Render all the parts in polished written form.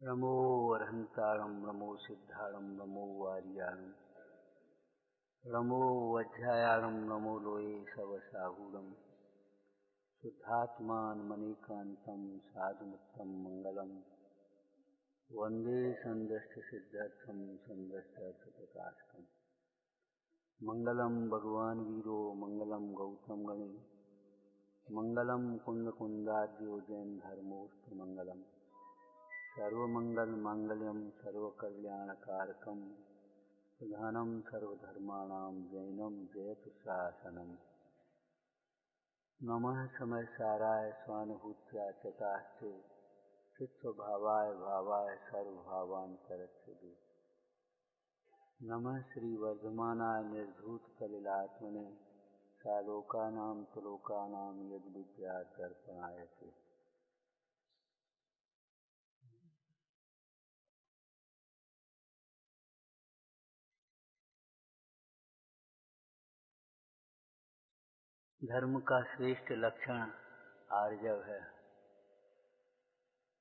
रमो अर्हंतारं रमो सिद्धारं रमो वारियारं रमो वज्रायारं रमो लोये सवसाहूरं शुद्धात्मानमनेकान्तं साधुमुत्तम मंगलम वंदे संदष्टसिद्धर्थं संदष्टार्थप्रकाशकम् मंगलम भगवान वीरो मंगलम गौतम गणे मंगलम कुंदकुंदाद्यो जैन धर्मोस्तु मंगलम सर्वमंगल मांगल्यम सर्वकल्याणकारकम प्रधानम सर्वधर्माणां जैनम जयतु शासनम नमः समय साराय स्वानुभूत्या चतास्ते चित्स्वभावाय भावाय सर्वभावान्तरस्ते नमः श्री वर्धमानाय निर्धूत कलिलात्मने सालोकानां तुलोकानां यद्विद्यादर्पणाय ते धर्म का श्रेष्ठ लक्षण आर्जव है।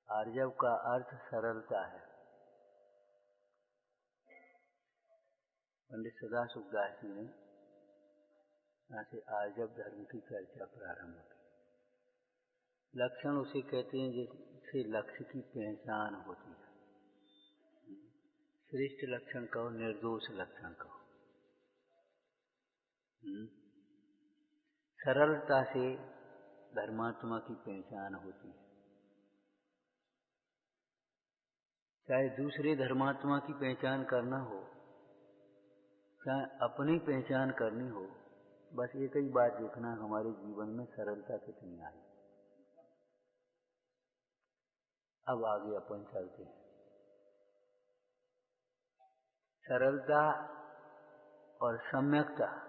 आर्जव का अर्थ सरलता है। पंडित सदाशिवदास जी ने यहाँ से आर्जव धर्म की चर्चा प्रारंभ की। लक्षण उसे कहते हैं जिससे लक्ष्य की पहचान होती है। श्रेष्ठ लक्षण कहो, निर्दोष लक्षण कहो। सरलता से धर्मात्मा की पहचान होती है। चाहे दूसरे धर्मात्मा की पहचान करना हो, चाहे अपनी पहचान करनी हो, बस एक ही बात देखना, हमारे जीवन में सरलता कितनी आई। अब आगे अपन चलते हैं। सरलता और सम्यकता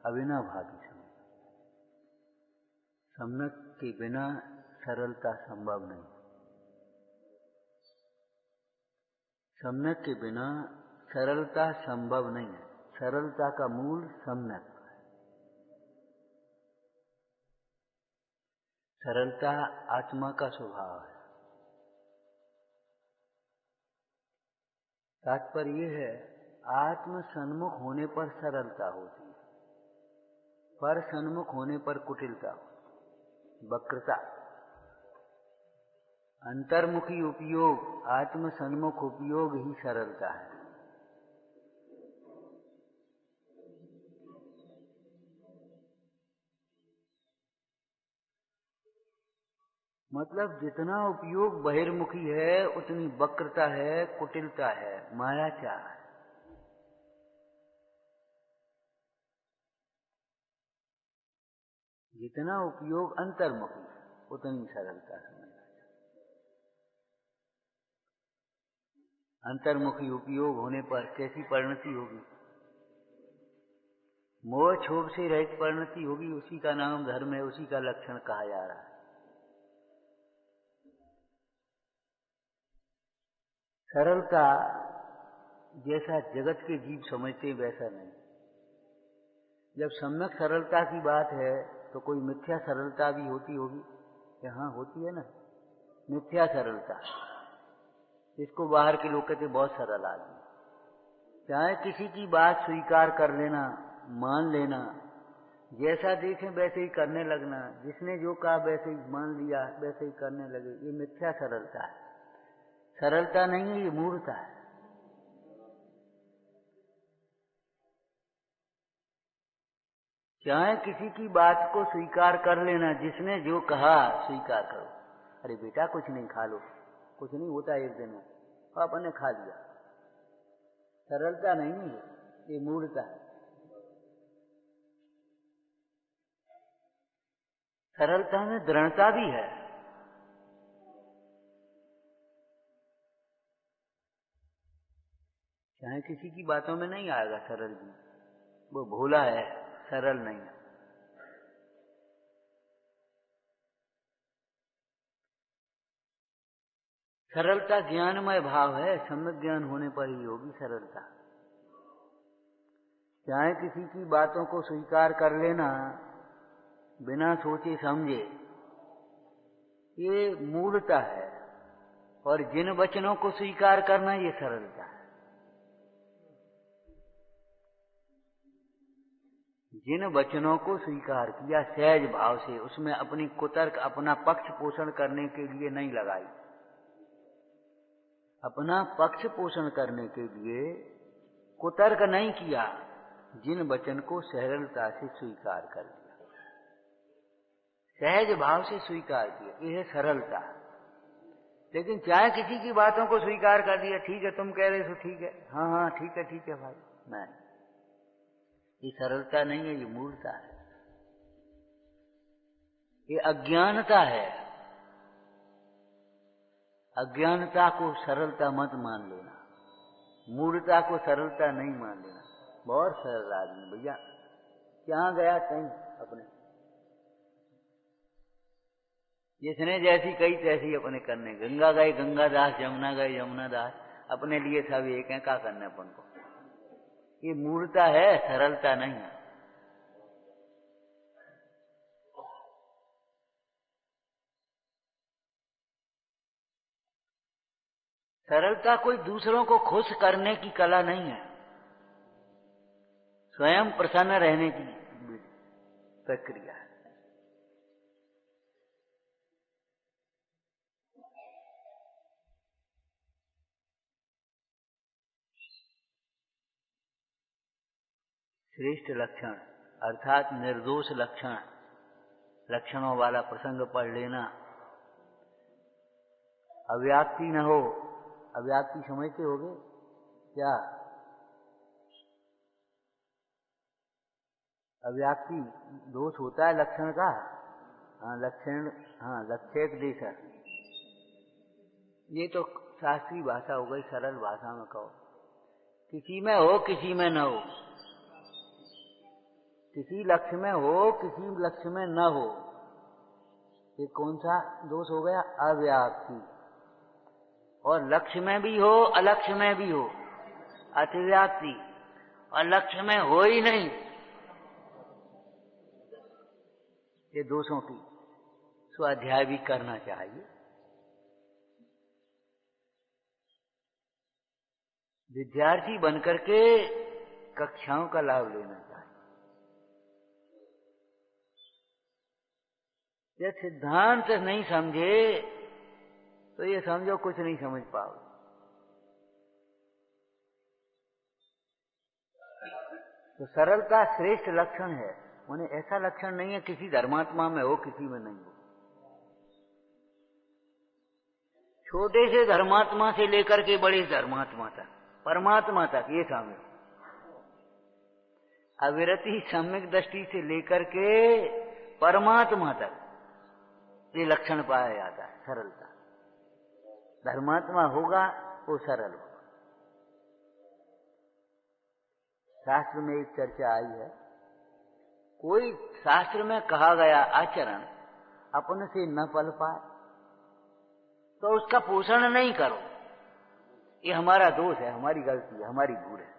अविनाभावी समय। सम्यक के बिना सरलता संभव नहीं। सम्यक के बिना सरलता संभव नहीं है। सरलता का मूल सम्यक है। सरलता आत्मा का स्वभाव है। तात्पर्य यह है, आत्म सन्मुख होने पर सरलता होती है, पर सन्मुख होने पर कुटिलता, वक्रता। अंतर्मुखी उपयोग, आत्म सन्मुख उपयोग ही सरलता है। मतलब जितना उपयोग बहिर्मुखी है उतनी वक्रता है, कुटिलता है, मायाचार है। जितना उपयोग अंतर्मुखी उतनी सरलता समझना। अंतर्मुखी उपयोग होने पर कैसी परिणति होगी? मोह क्षोभ से रहित परिणति होगी। उसी का नाम धर्म है, उसी का लक्षण कहा जा रहा है। सरलता जैसा जगत के जीव समझते वैसा नहीं। जब सम्यक सरलता की बात है तो कोई मिथ्या सरलता भी होती होगी। यहाँ होती है ना मिथ्या सरलता, इसको बाहर के लोग कहते बहुत सरल आदमी। चाहे किसी की बात स्वीकार कर लेना, मान लेना, जैसा देखें वैसे ही करने लगना, जिसने जो कहा वैसे ही मान लिया, वैसे ही करने लगे, ये मिथ्या सरलता है। सरलता नहीं है, ये मूर्खता है। चाहे किसी की बात को स्वीकार कर लेना, जिसने जो कहा स्वीकार करो। अरे बेटा कुछ नहीं, खा लो, कुछ नहीं होता एक दिन में, आपने खा लिया। सरलता नहीं है, ये मूर्खता है। सरलता में दृढ़ता भी है। चाहे किसी की बातों में नहीं आएगा सरल भी, वो भोला है, सरल नहीं है। सरलता ज्ञानमय भाव है, सम्यक ज्ञान होने पर ही होगी सरलता। चाहे किसी की बातों को स्वीकार कर लेना बिना सोचे समझे, ये मूर्खता है। और जिन वचनों को स्वीकार करना ये सरलता है। जिन वचनों को स्वीकार किया सहज भाव से, उसमें अपनी कुतर्क अपना पक्ष पोषण करने के लिए नहीं लगाई, अपना पक्ष पोषण करने के लिए कुतर्क नहीं किया, जिन वचन को सरलता से स्वीकार कर लिया, सहज भाव से स्वीकार किया, यह सरलता। लेकिन चाहे किसी की बातों को स्वीकार कर दिया, ठीक है तुम कह रहे हो ठीक है, हाँ हाँ ठीक है भाई, नहीं, ये सरलता नहीं है, ये मूर्खता है, ये अज्ञानता है। अज्ञानता को सरलता मत मान लेना, मूर्खता को सरलता नहीं मान लेना। बहुत सरल आदमी भैया, क्या गया कहीं अपने, जिसने जैसी कही तैसी अपने करने, गंगा गए गंगादास, यमुना गए यमुनादास, अपने लिए सब एक है, क्या करने अपन को। ये मूर्खता है, सरलता नहीं है। सरलता कोई दूसरों को खुश करने की कला नहीं है, स्वयं प्रसन्न रहने की प्रक्रिया है। श्रेष्ठ लक्षण अर्थात निर्दोष लक्षण, लक्षणों वाला प्रसंग पढ़ लेना। अव्याप्ति न हो, अव्याप्ति समझते होगे क्या? अव्याप्ति दोष होता है लक्षण का, हाँ लक्षण, हाँ लक्षेक देश है। ये तो शास्त्रीय भाषा हो गई, सरल भाषा में कहो, किसी में हो किसी में न हो, किसी लक्ष्य में हो किसी लक्ष्य में न हो, ये कौन सा दोष हो गया? अव्याप्ति। और लक्ष्य में भी हो अलक्ष्य में भी हो, अतिव्याप्ति। और लक्ष्य में हो ही नहीं, ये दोषों की स्वाध्याय भी करना चाहिए। विद्यार्थी बनकर के कक्षाओं का लाभ लेना चाहिए। यह सिद्धांत नहीं समझे तो ये समझो कुछ नहीं समझ पाओ। तो सरलता श्रेष्ठ लक्षण है, उन्हें ऐसा लक्षण नहीं है किसी धर्मात्मा में हो किसी में नहीं हो। छोटे से धर्मात्मा से लेकर के बड़े धर्मात्मा तक, परमात्मा तक, ये समझो। अविरति सम्यक दृष्टि से लेकर के परमात्मा तक ये लक्षण पाया जाता है, सरलता। धर्मात्मा होगा वो सरल होगा। शास्त्र में एक चर्चा आई है, कोई शास्त्र में कहा गया आचरण अपने से न पल पाए तो उसका पोषण नहीं करो, ये हमारा दोष है, हमारी गलती है, हमारी भूल है।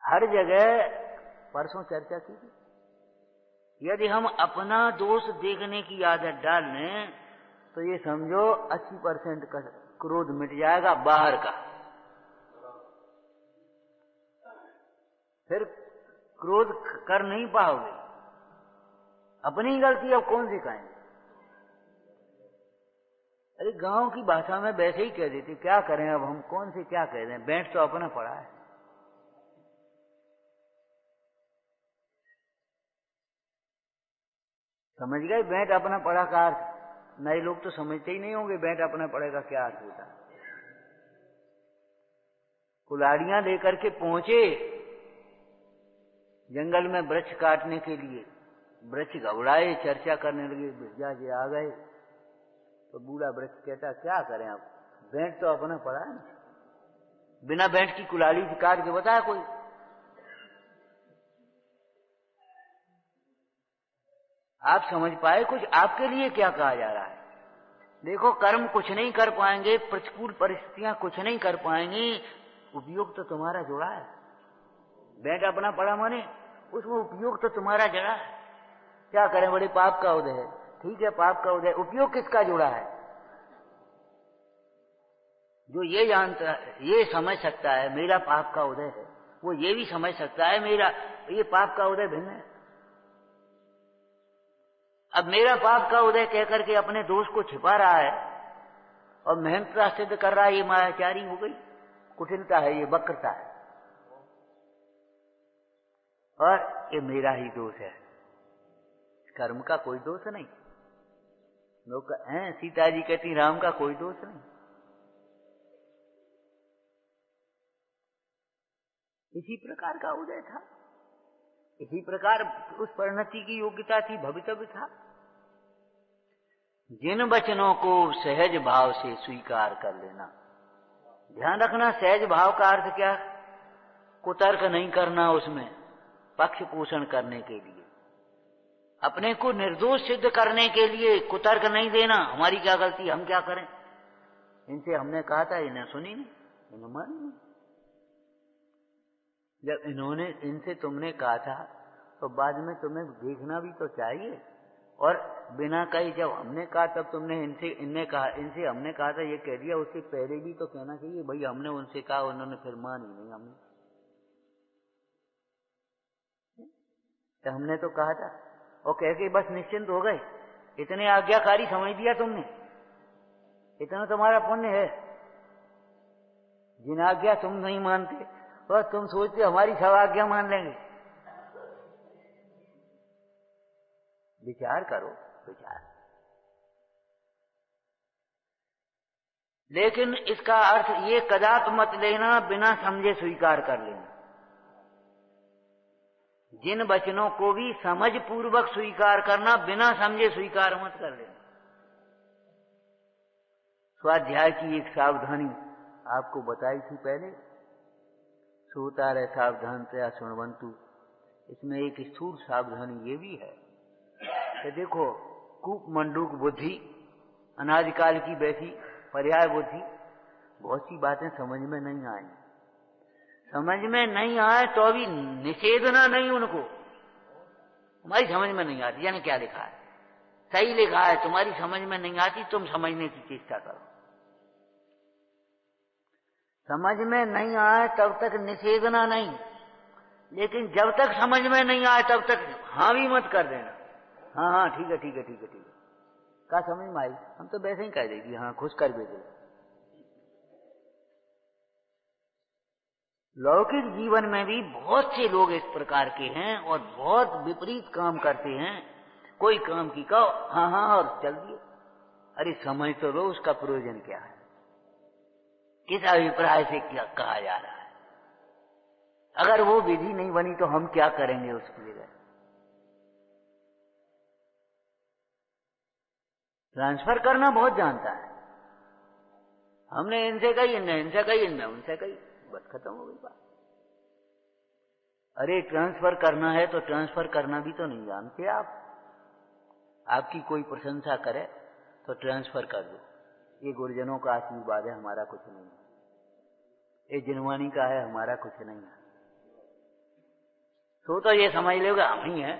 हर जगह परसों चर्चा की थी, यदि हम अपना दोष देखने की आदत डाल लें तो ये समझो 80% का क्रोध मिट जाएगा बाहर का। फिर क्रोध कर नहीं पाओगे, अपनी गलती अब कौन सी कहें। अरे गांव की भाषा में वैसे ही कह देते, क्या करें अब हम, कौन से क्या कह दें, बैंठ तो अपना पड़ा है। समझ गए बैंठ अपना पड़ा का अर्थ? नए लोग तो समझते ही नहीं होंगे बैंठ अपना पड़ेगा क्या अर्थ होता है। कुल्हाड़ियां लेकर के पहुंचे जंगल में वृक्ष काटने के लिए, वृक्ष घबराए, चर्चा करने लगे, भैया जी आ गए तो बूढ़ा वृक्ष कहता क्या करें अब, बैंठ तो अपना पड़ा है, बिना बैंठ की कुल्हाड़ी से काट के बताया कोई। आप समझ पाए कुछ आपके लिए क्या कहा जा रहा है? देखो कर्म कुछ नहीं कर पाएंगे, प्रतिकूल परिस्थितियां कुछ नहीं कर पाएंगी, उपयोग तो तुम्हारा जुड़ा है। बैंठ अपना पड़ा माने उसमें उपयोग तो तुम्हारा जड़ा है। क्या करें, बड़े पाप का उदय है। ठीक है, पाप का उदय, उपयोग किसका जुड़ा है? जो ये जानता है, ये समझ सकता है मेरा पाप का उदय है, वो ये भी समझ सकता है मेरा ये पाप का उदय भिन्न है। अब मेरा पाप का उदय कहकर के अपने दोष को छिपा रहा है और मेहनत सिद्ध कर रहा है, ये मायाचारी हो गई, कुटिलता है, ये वक्रता है, और ये मेरा ही दोष है, कर्म का कोई दोष नहीं। लोग हैं, सीता जी कहती राम का कोई दोष नहीं। इसी प्रकार का उदय था, इसी प्रकार उस परिणति की योग्यता थी, भवितव्य था। जिन वचनों को सहज भाव से स्वीकार कर लेना। ध्यान रखना, सहज भाव का अर्थ क्या? कुतर्क नहीं करना, उसमें पक्ष पोषण करने के लिए, अपने को निर्दोष सिद्ध करने के लिए कुतर्क नहीं देना। हमारी क्या गलती, हम क्या करें? इनसे हमने कहा था, इन्हें सुनी नहीं, इन्हें मानी नहीं। जब इन्होंने, इनसे तुमने कहा था तो बाद में तुम्हें देखना भी तो चाहिए। और बिना कही जब हमने कहा तब तुमने इनने कहा, इनसे हमने कहा था, ये कह दिया, उससे पहले भी तो कहना चाहिए भाई हमने उनसे कहा, उन्होंने फिर मानी नहीं। हमने तो कहा था, और कह के बस निश्चिंत हो गए। इतने आज्ञाकारी समझ दिया तुमने, इतना तुम्हारा पुण्य है। जिन आज्ञा तुम नहीं मानते और तुम सोचते हमारी सब आज्ञा मान लेंगे। विचार करो, विचार। लेकिन इसका अर्थ ये कदाप मत लेना बिना समझे स्वीकार कर लेना। जिन वचनों को भी समझ पूर्वक स्वीकार करना, बिना समझे स्वीकार मत कर लेना। स्वाध्याय की एक सावधानी आपको बताई थी पहले, सोता रहे सावधान तया सुनवंतु। इसमें एक स्थूल सावधानी ये भी है कि देखो, कूप मंडूक बुद्धि, अनादिकाल की बैठी पर्याय बुद्धि, बहुत सी बातें समझ में नहीं आई। समझ में नहीं आए तो अभी निषेधना नहीं उनको, हमारी समझ में नहीं आती, यानी क्या लिखा है, सही लिखा है, तुम्हारी समझ में नहीं आती, तुम समझने की चेष्टा करो। समझ में नहीं आए तब तक निषेधना नहीं, लेकिन जब तक समझ में नहीं आए तब तक हाँ भी मत कर देना। हाँ हाँ ठीक है, ठीक है, ठीक है, ठीक है, क्या समझ में आई, हम तो वैसे ही कह देगी, हाँ खुश कर भेजे। लौकिक जीवन में भी बहुत से लोग इस प्रकार के हैं और बहुत विपरीत काम करते हैं। कोई काम की कहो हाँ हाँ और चल दिए। अरे समझ तो लो उसका प्रयोजन क्या है, किस अभिप्राय से क्या कहा जा रहा है। अगर वो विधि नहीं बनी तो हम क्या करेंगे उसकी जगह। ट्रांसफर करना बहुत जानता है, हमने इनसे कही, इनसे कही, इनने उनसे कही, बस खत्म हो गई बात। अरे ट्रांसफर करना है तो ट्रांसफर करना भी तो नहीं जानते आप। आपकी कोई प्रशंसा करे तो ट्रांसफर कर दो, ये गुरुजनों का आशीर्वाद है, हमारा कुछ नहीं है, ये जिनवानी का है, हमारा कुछ नहीं है। तो ये समझ लोगे हम ही हैं,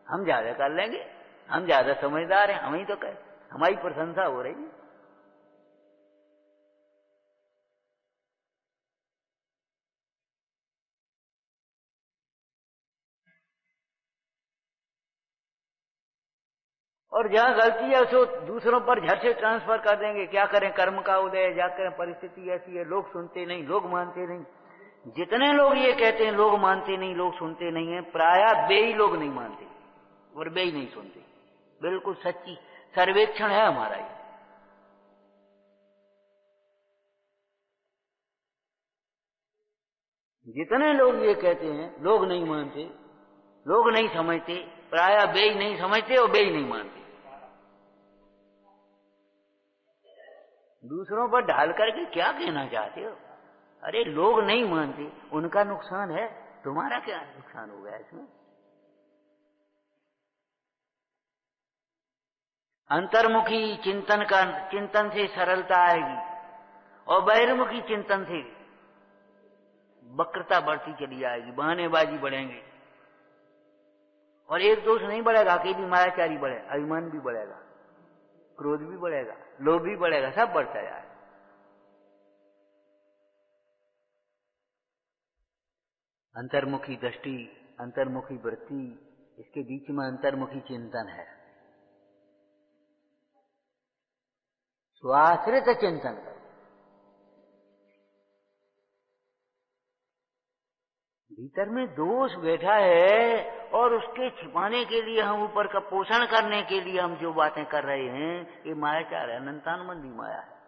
हम ज्यादा कर लेंगे, हम ज्यादा समझदार हैं, हम ही तो कहे, हमारी प्रशंसा हो रही है। और जहां गलती है उसको दूसरों पर झट से ट्रांसफर कर देंगे। क्या करें, कर्म का उदय, जा करें, परिस्थिति ऐसी है, लोग सुनते नहीं, लोग मानते नहीं। जितने लोग ये कहते हैं लोग मानते नहीं, लोग सुनते नहीं है, प्रायः वे ही लोग नहीं मानते और वे ही नहीं सुनते। बिल्कुल सच्ची सर्वेक्षण है हमारा ये। जितने लोग ये कहते हैं लोग नहीं मानते, लोग नहीं समझते, प्रायः वे ही नहीं समझते और वे ही नहीं मानते। दूसरों पर ढाल करके क्या कहना चाहते हो? अरे लोग नहीं मानते, उनका नुकसान है, तुम्हारा क्या नुकसान हो गया इसमें? अंतर्मुखी चिंतन से सरलता आएगी और बहिर्मुखी चिंतन से वक्रता बढ़ती चली आएगी, बहानेबाजी बढ़ेंगे। और एक दोष नहीं बढ़ेगा, अकेली मायाचारी बढ़ेगा, अभिमान भी बढ़ेगा, क्रोध भी बढ़ेगा, लोभ भी बढ़ेगा, सब बढ़ता जाए। अंतर्मुखी दृष्टि, अंतर्मुखी वृत्ति, इसके बीच में अंतर्मुखी चिंतन है। स्वाश्रित चिंतन करो। भीतर में दोष बैठा है और उसके छिपाने के लिए हम ऊपर का पोषण करने के लिए हम जो बातें कर रहे हैं, ये मायाचार है, अनंतानुबंधी माया है।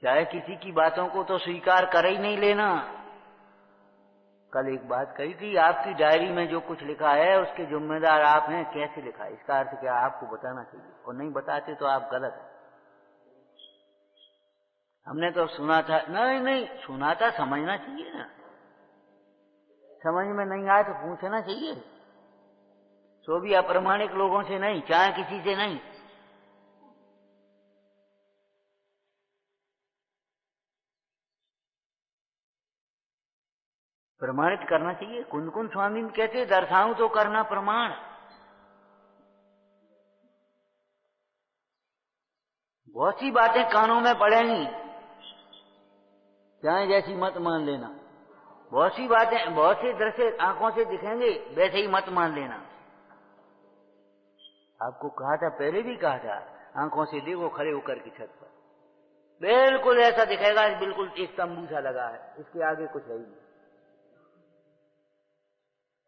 चाहे किसी की बातों को तो स्वीकार कर ही नहीं लेना। कल एक बात कही थी, आपकी डायरी में जो कुछ लिखा है उसके जिम्मेदार आप हैं। कैसे लिखा, इसका अर्थ क्या, आपको बताना चाहिए, और नहीं बताते तो आप गलत हैं। हमने तो सुना था, नहीं सुना था, समझना चाहिए ना। समझ में नहीं आए तो पूछना चाहिए, सो भी अप्रामाणिक लोगों से नहीं, चाहे किसी से नहीं। प्रमाणित करना चाहिए। कुंद स्वामी कहते दर्शाऊं तो करना प्रमाण। बहुत सी बातें कानों में पड़ेंगी, चाहे जैसी मत मान लेना। बहुत सी बातें, बहुत से दृश्य आंखों से दिखेंगे, वैसे ही मत मान लेना। आपको कहा था, पहले भी कहा था, आंखों से देखो खड़े होकर की छत पर, बिल्कुल ऐसा दिखेगा, बिल्कुल एक तंबू सा लगा है, इसके आगे कुछ है ही नहीं।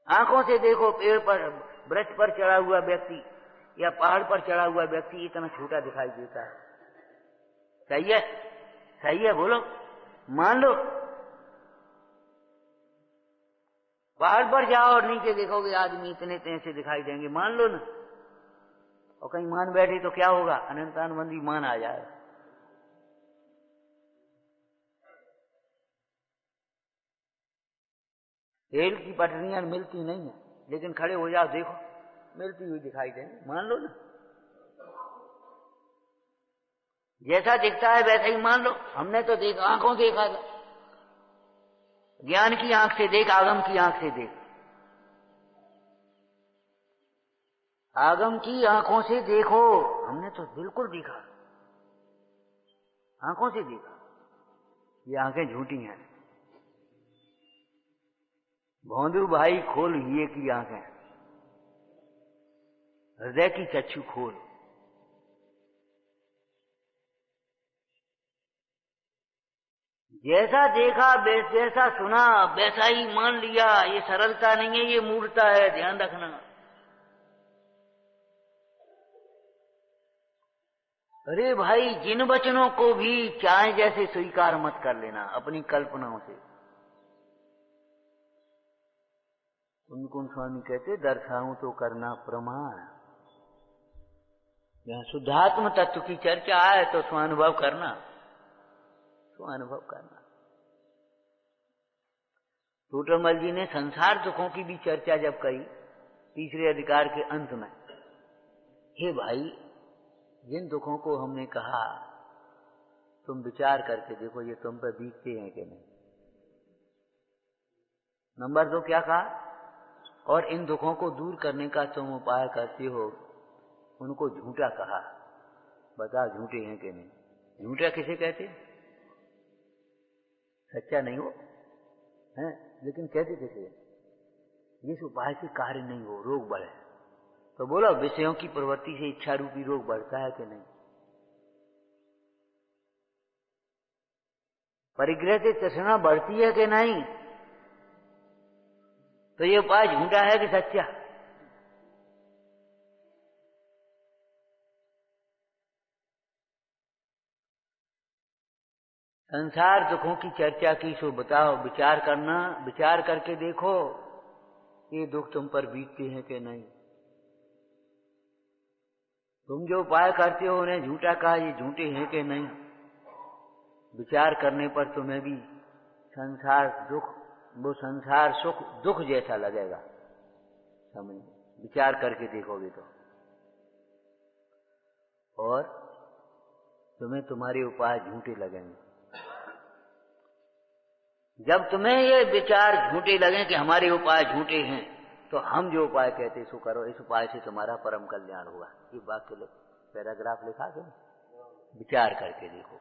आंखों से देखो, पेड़ पर, वृक्ष पर चढ़ा हुआ व्यक्ति या पहाड़ पर चढ़ा हुआ व्यक्ति इतना छोटा दिखाई देता है। सही है, सही है, बोलो, मान लो। पहाड़ पर जाओ और नीचे देखोगे आदमी इतने इतने से दिखाई देंगे, मान लो ना। और कहीं मान बैठे तो क्या होगा, अनंतानुबंधी मान आ जाए। रेल की पटरियां मिलती नहीं है, लेकिन खड़े हो जाओ, देखो मिलती हुई दिखाई देंगे, मान लो ना। जैसा दिखता है वैसा ही मान लो। हमने तो देखा, आंखों से देखा था, ज्ञान की आंख से देख, आगम की आंख से देख। आगम की आंखों से देखो, हमने तो बिल्कुल देखा, आंखों से देखा। ये आंखें झूठी हैं। भौंदू भाई खोल ये की आंखें, हृदय की चक्षु खोल। जैसा देखा, जैसा सुना, वैसा ही मान लिया। ये सरलता नहीं है, ये मूर्खता है, ध्यान रखना। अरे भाई, जिन वचनों को भी चाहे जैसे स्वीकार मत कर लेना अपनी कल्पनाओं से। कुंद स्वामी कहते दर्शाऊं तो करना प्रमाण। यहां शुद्धात्म तत्व की चर्चा आए तो स्वानुभव करना, स्वानुभव करना। टोटरमल जी ने संसार दुखों की भी चर्चा जब कही तीसरे अधिकार के अंत में, हे भाई, जिन दुखों को हमने कहा तुम विचार करके देखो ये तुम पर बीतते हैं कि नहीं। नंबर 2 क्या कहा, और इन दुखों को दूर करने का तुम उपाय करते हो, उनको झूठा कहा। बताओ झूठे हैं कि नहीं। झूठा किसे कहते, सच्चा नहीं हो है, लेकिन कहते किसे, जिस उपाय से कार्य नहीं हो, रोग बढ़े। तो बोलो, विषयों की प्रवृत्ति से इच्छा रूपी रोग बढ़ता है कि नहीं। परिग्रह से तृष्णा बढ़ती है कि नहीं। तो ये उपाय झूठा है कि सच्चा। संसार दुखों की चर्चा की, सो बताओ, विचार करना, विचार करके देखो ये दुख तुम पर बीतते हैं कि नहीं। तुम जो उपाय करते हो उन्हें झूठा कहा, ये झूठे हैं कि नहीं। विचार करने पर तुम्हें भी संसार दुख, वो संसार सुख दुख जैसा लगेगा। समझ, विचार करके देखोगे तो। और तुम्हें तुम्हारे उपाय झूठे लगेंगे। जब तुम्हें ये विचार झूठे लगे कि हमारे उपाय झूठे हैं, तो हम जो उपाय कहते सो करो, इस उपाय से तुम्हारा परम कल्याण होगा। ये वाक्य पैराग्राफ लिखा के विचार करके देखो।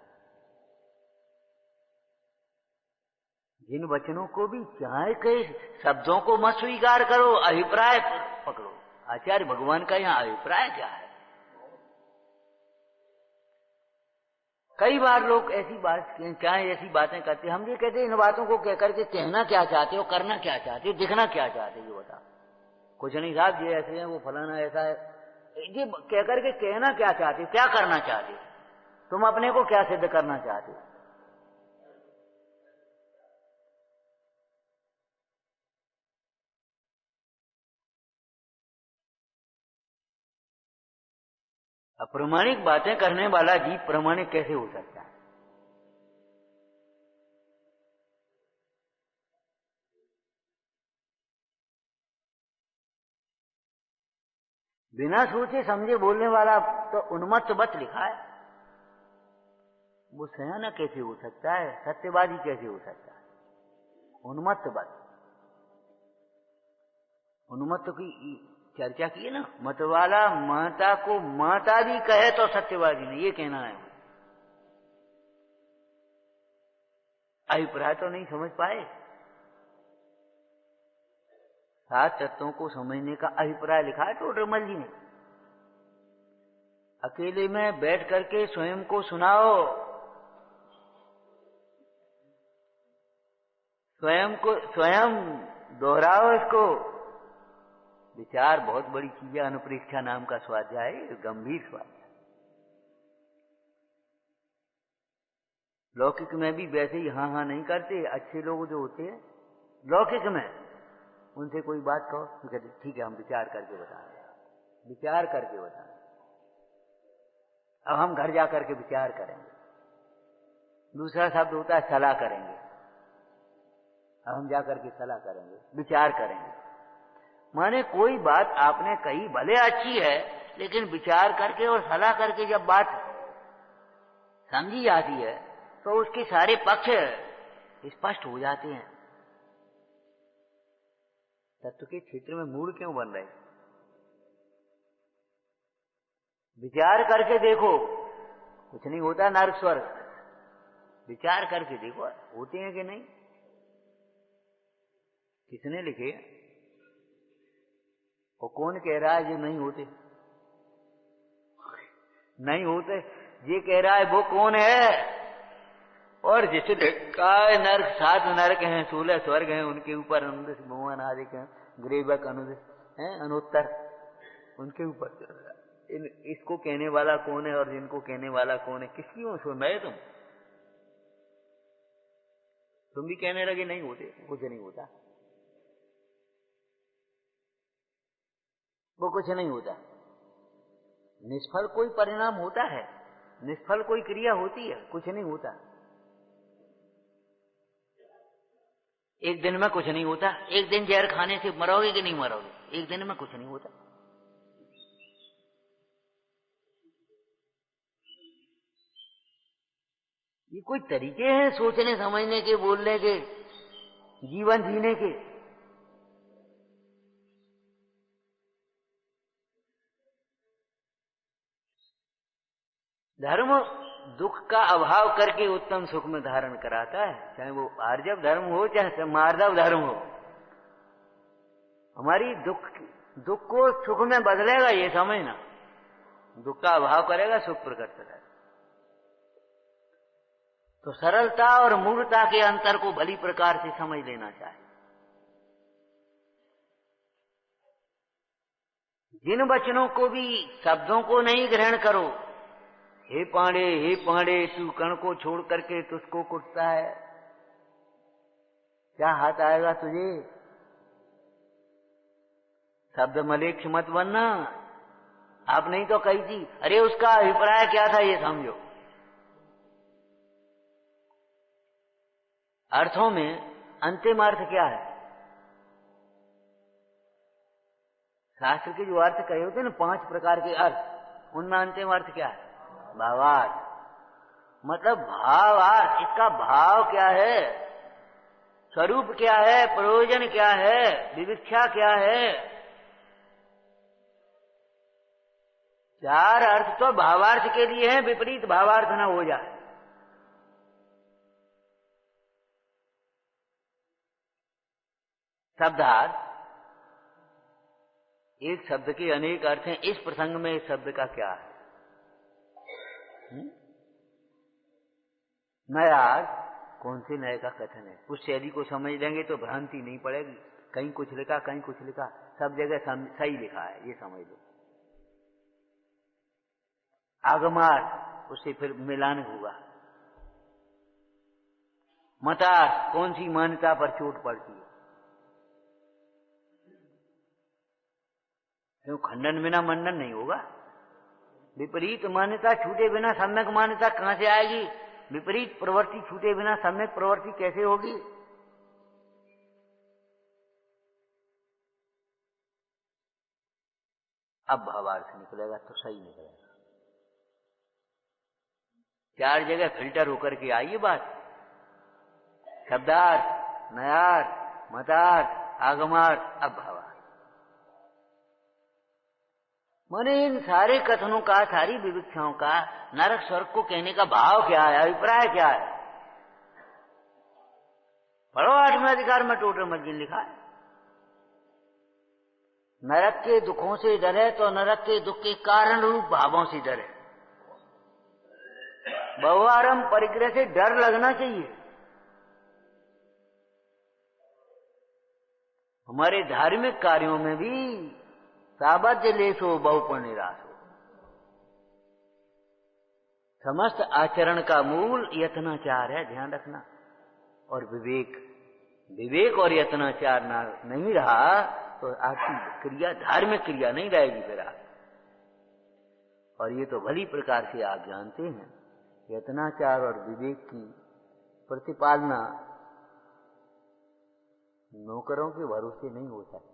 जिन वचनों को भी चाहे कई शब्दों को मत स्वीकार करो, अभिप्राय पकड़ो। आचार्य भगवान का यहाँ अभिप्राय क्या है? कई बार लोग ऐसी बात चाहे ऐसी बातें करते, हम ये कहते हैं इन बातों को कह करके कहना क्या चाहते हो, करना क्या चाहते हो, दिखना क्या चाहते हो, ये बता। कुछ नहीं साहब, ये ऐसे हैं, वो फलाना ऐसा है, ये कह करके कहना क्या चाहते हो, क्या करना चाहते हो, तुम अपने को क्या सिद्ध करना चाहते हो? अप्रमाणिक बातें करने वाला जीव प्रमाणिक कैसे हो सकता है? बिना सोचे समझे बोलने वाला तो उन्मत्त बत लिखा है। वो सयाना कैसे हो सकता है? सत्यवादी कैसे हो सकता है? उन्मत्त बत, उन्मत्त की चर्चा की है ना, मतवाला माता को माता भी कहे तो सत्यवादी नहीं, ये कहना है। अभिप्राय तो नहीं समझ पाए। 7 तत्वों को समझने का अभिप्राय लिखा है टोडरमल जी ने। अकेले में बैठ करके स्वयं को सुनाओ, स्वयं दोहराओ इसको। विचार बहुत बड़ी चीज है। अनुप्रेक्षा नाम का स्वाध्याय गंभीर स्वाध्याय। लौकिक में भी वैसे ही हाँ हाँ नहीं करते। अच्छे लोग जो होते हैं लौकिक में, उनसे कोई बात कहो तो कहते ठीक है हम विचार करके बताएं, विचार करके बताएं। अब हम घर जा करके विचार करेंगे। दूसरा शब्द होता है सलाह करेंगे। अब हम जा करके सलाह करेंगे, विचार करेंगे। माने कोई बात आपने कही भले अच्छी है, लेकिन विचार करके और सलाह करके जब बात समझी जाती है तो उसके सारे पक्ष स्पष्ट हो जाते हैं। तत्व के क्षेत्र में मूड क्यों बन रहे? विचार करके देखो, कुछ नहीं होता नर्क स्वर्ग। विचार करके देखो होते हैं कि नहीं। किसने लिखे और कौन कह रहा है जो नहीं होते? नहीं होते ये कह रहा है वो कौन है? और जिसे लिखा है नर्क 7 नर्क हैं, 16 स्वर्ग हैं, उनके ऊपर अनुदिश भगवान आदि हैं, ग्रेवक अनुदिश हैं, अनुत्तर उनके ऊपर। इसको कहने वाला कौन है और जिनको कहने वाला कौन है? किसकी हो सुन रहे तुम भी कहने लगे नहीं होते, कुछ नहीं होता, वो कुछ नहीं होता। निष्फल कोई परिणाम होता है, निष्फल कोई क्रिया होती है, कुछ नहीं होता। एक दिन में कुछ नहीं होता। एक दिन जहर खाने से मरोगे कि नहीं मरोगे? एक दिन में कुछ नहीं होता। ये कोई तरीके हैं सोचने समझने के, बोलने के, जीवन जीने के? धर्म दुख का अभाव करके उत्तम सुख में धारण कराता है, चाहे वो आर्जव धर्म हो चाहे मार्दव धर्म हो। हमारी दुख को सुख में बदलेगा ये समझना। दुख का अभाव करेगा, सुख प्रकट करेगा। तो सरलता और मूर्खता के अंतर को भली प्रकार से समझ लेना चाहिए। जिन वचनों को भी, शब्दों को नहीं ग्रहण करो। हे पांडे तू कण को छोड़ करके तुझको कुटता है, क्या हाथ आएगा तुझे? शब्द मलेच्छ मत बनना। आप नहीं तो कही थी, अरे उसका अभिप्राय क्या था ये समझो। अर्थों में अंतिम अर्थ क्या है? शास्त्र के जो अर्थ कहे होते हैं ना, 5 प्रकार के अर्थ, उनमें अंतिम अर्थ क्या है? भावार्थ। मतलब भावार्थ। इसका भाव क्या है? स्वरूप क्या है, प्रयोजन क्या है, विविक्षा क्या है। चार अर्थ तो भावार्थ के लिए है, विपरीत भावार्थ न हो जाए। शब्दार्थ, एक शब्द के अनेक अर्थ हैं। इस प्रसंग में इस शब्द का क्या है? नया अर्थ, कौन से नए का कथन है? उस शैली को समझ लेंगे तो भ्रांति नहीं पड़ेगी। कहीं कुछ लिखा, कहीं कुछ लिखा, सब जगह सही लिखा है, ये समझ लो। आगमार्थ, उससे फिर मिलान होगा। मतार्थ, कौन सी मान्यता पर चोट पड़ती है? क्यों खंडन बिना मंडन नहीं होगा। विपरीत मान्यता छूटे बिना सम्यक मान्यता कहां से आएगी? विपरीत प्रवृत्ति छूटे बिना सम्यक प्रवृत्ति कैसे होगी? अब भावार्थ निकलेगा तो सही निकलेगा। चार जगह फिल्टर होकर के आई ये बात। शब्दार्थ, नयार्थ, मतार्थ, आगमार्थ, अब भावार्थ। माने इन सारे कथनों का, सारी विविक्षाओं का नरक स्वर्ग को कहने का भाव क्या है, अभिप्राय क्या है? पढ़ो 8वें अधिकार में टोटल मर्जिन लिखा है। नरक के दुखों से डरे तो नरक के दुख के कारण रूप भावों से डरे। बहुआरम परिग्रह से डर लगना चाहिए। हमारे धार्मिक कार्यों में भी साबद्य लेशो बहुपर निराश हो। समस्त आचरण का मूल यत्नाचार है, ध्यान रखना। और विवेक, विवेक और यत्नाचार नहीं रहा तो आपकी क्रिया धार्मिक क्रिया नहीं रहेगी फिर आप। और ये तो भली प्रकार से आप जानते हैं, यत्नाचार और विवेक की प्रतिपालना नौकरों के भरोसे नहीं हो सकती।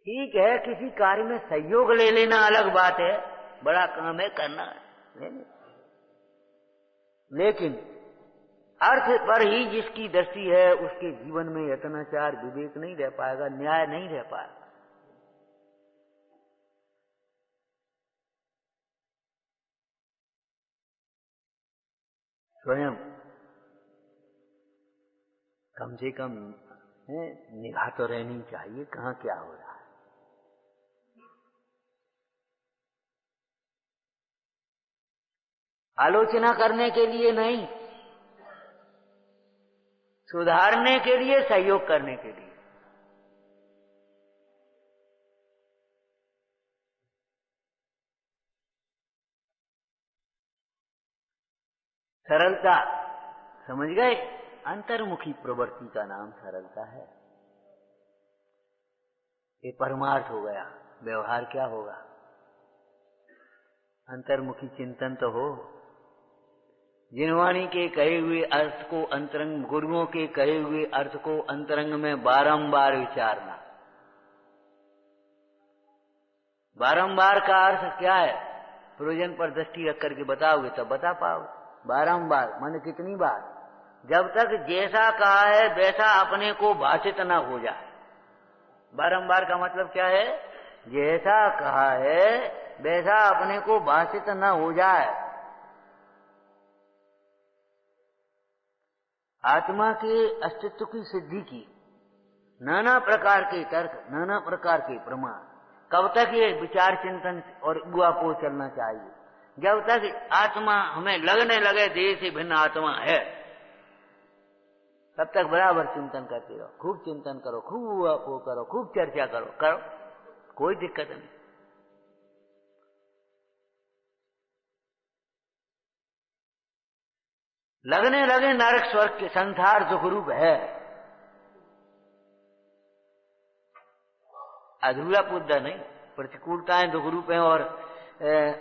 ठीक है, किसी कार्य में सहयोग ले लेना अलग बात है, बड़ा काम है करना है, लेकिन अर्थ पर ही जिसकी दृष्टि है उसके जीवन में यत्नाचार विवेक नहीं रह पाएगा, न्याय नहीं रह पाएगा। स्वयं कम से कम निगाह तो रहनी चाहिए, कहाँ क्या हो रहा है। आलोचना करने के लिए नहीं, सुधारने के लिए, सहयोग करने के लिए। सरलता, समझ गए? अंतर्मुखी प्रवृत्ति का नाम सरलता है। ये परमार्थ हो गया। व्यवहार क्या होगा? अंतर्मुखी चिंतन तो हो। जिनवाणी के कहे हुए अर्थ को अंतरंग, गुरुओं के कहे हुए अर्थ को अंतरंग में बारंबार विचारना। बारंबार का अर्थ क्या है? प्रयोजन पर दृष्टि रख करके बताओगे तब बता पाओगे। बारंबार माने कितनी बार? जब तक जैसा कहा है वैसा अपने को भाषित न हो जाए। बारंबार का मतलब क्या है? जैसा कहा है वैसा अपने को भाषित न हो जाए। आत्मा के अस्तित्व की सिद्धि की नाना प्रकार के तर्क, नाना प्रकार के प्रमाण, कब तक ये विचार चिंतन और उहापोह चलना चाहिए? जब तक आत्मा हमें लगने लगे देह से भिन्न आत्मा है, तब तक बराबर चिंतन करते रहो। खूब चिंतन करो, खूब उहापोह करो, खूब चर्चा करो, कोई दिक्कत नहीं। लगने लगे नरक स्वर्ग के संसार दुख रूप है, अधूरा मुद्दा नहीं। प्रतिकूलताएं दुख रूप हैं और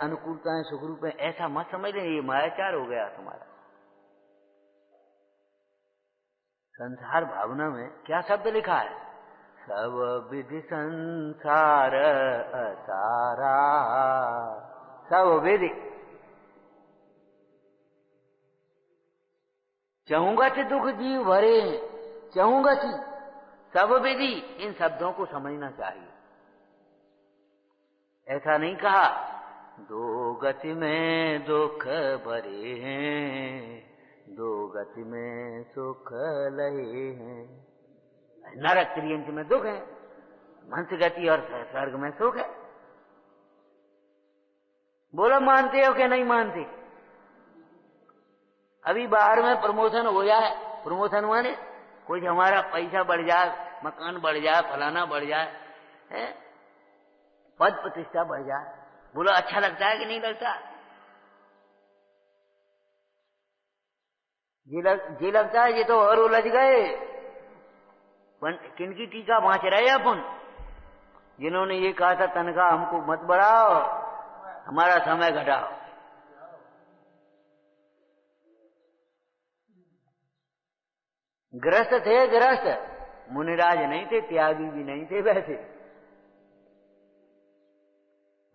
अनुकूलताएं सुख रूप हैं, ऐसा मत समझ लें। ये मायाचार हो गया तुम्हारा। संसार भावना में क्या शब्द लिखा है? सब विधि संसार असारा। सब विधि, चहूंगत दुख जीव भरे हैं, चहूंगति सब विधि, इन शब्दों को समझना चाहिए। ऐसा नहीं कहा दो गति में दुख भरे हैं, दो गति में सुख लहे हैं। नरक त्रियंच में दुख है, मंत्र गति और स्वर्ग में सुख है। बोलो मानते हो कि नहीं मानते? अभी बाहर में प्रमोशन हो जाए, प्रमोशन माने कुछ हमारा पैसा बढ़ जाए, मकान बढ़ जाए, फलाना बढ़ जाए, पद प्रतिष्ठा बढ़ जाए, बोलो अच्छा लगता है कि नहीं लगता? जी लगता है। ये तो और उलझ गए। किनकी टीका बांच रहे अपन? जिन्होंने ये कहा था तनख्वाह हमको मत बढ़ाओ, हमारा समय घटाओ। ग्रस्त थे, ग्रस्त, मुनिराज नहीं थे, त्यागी भी नहीं थे। वैसे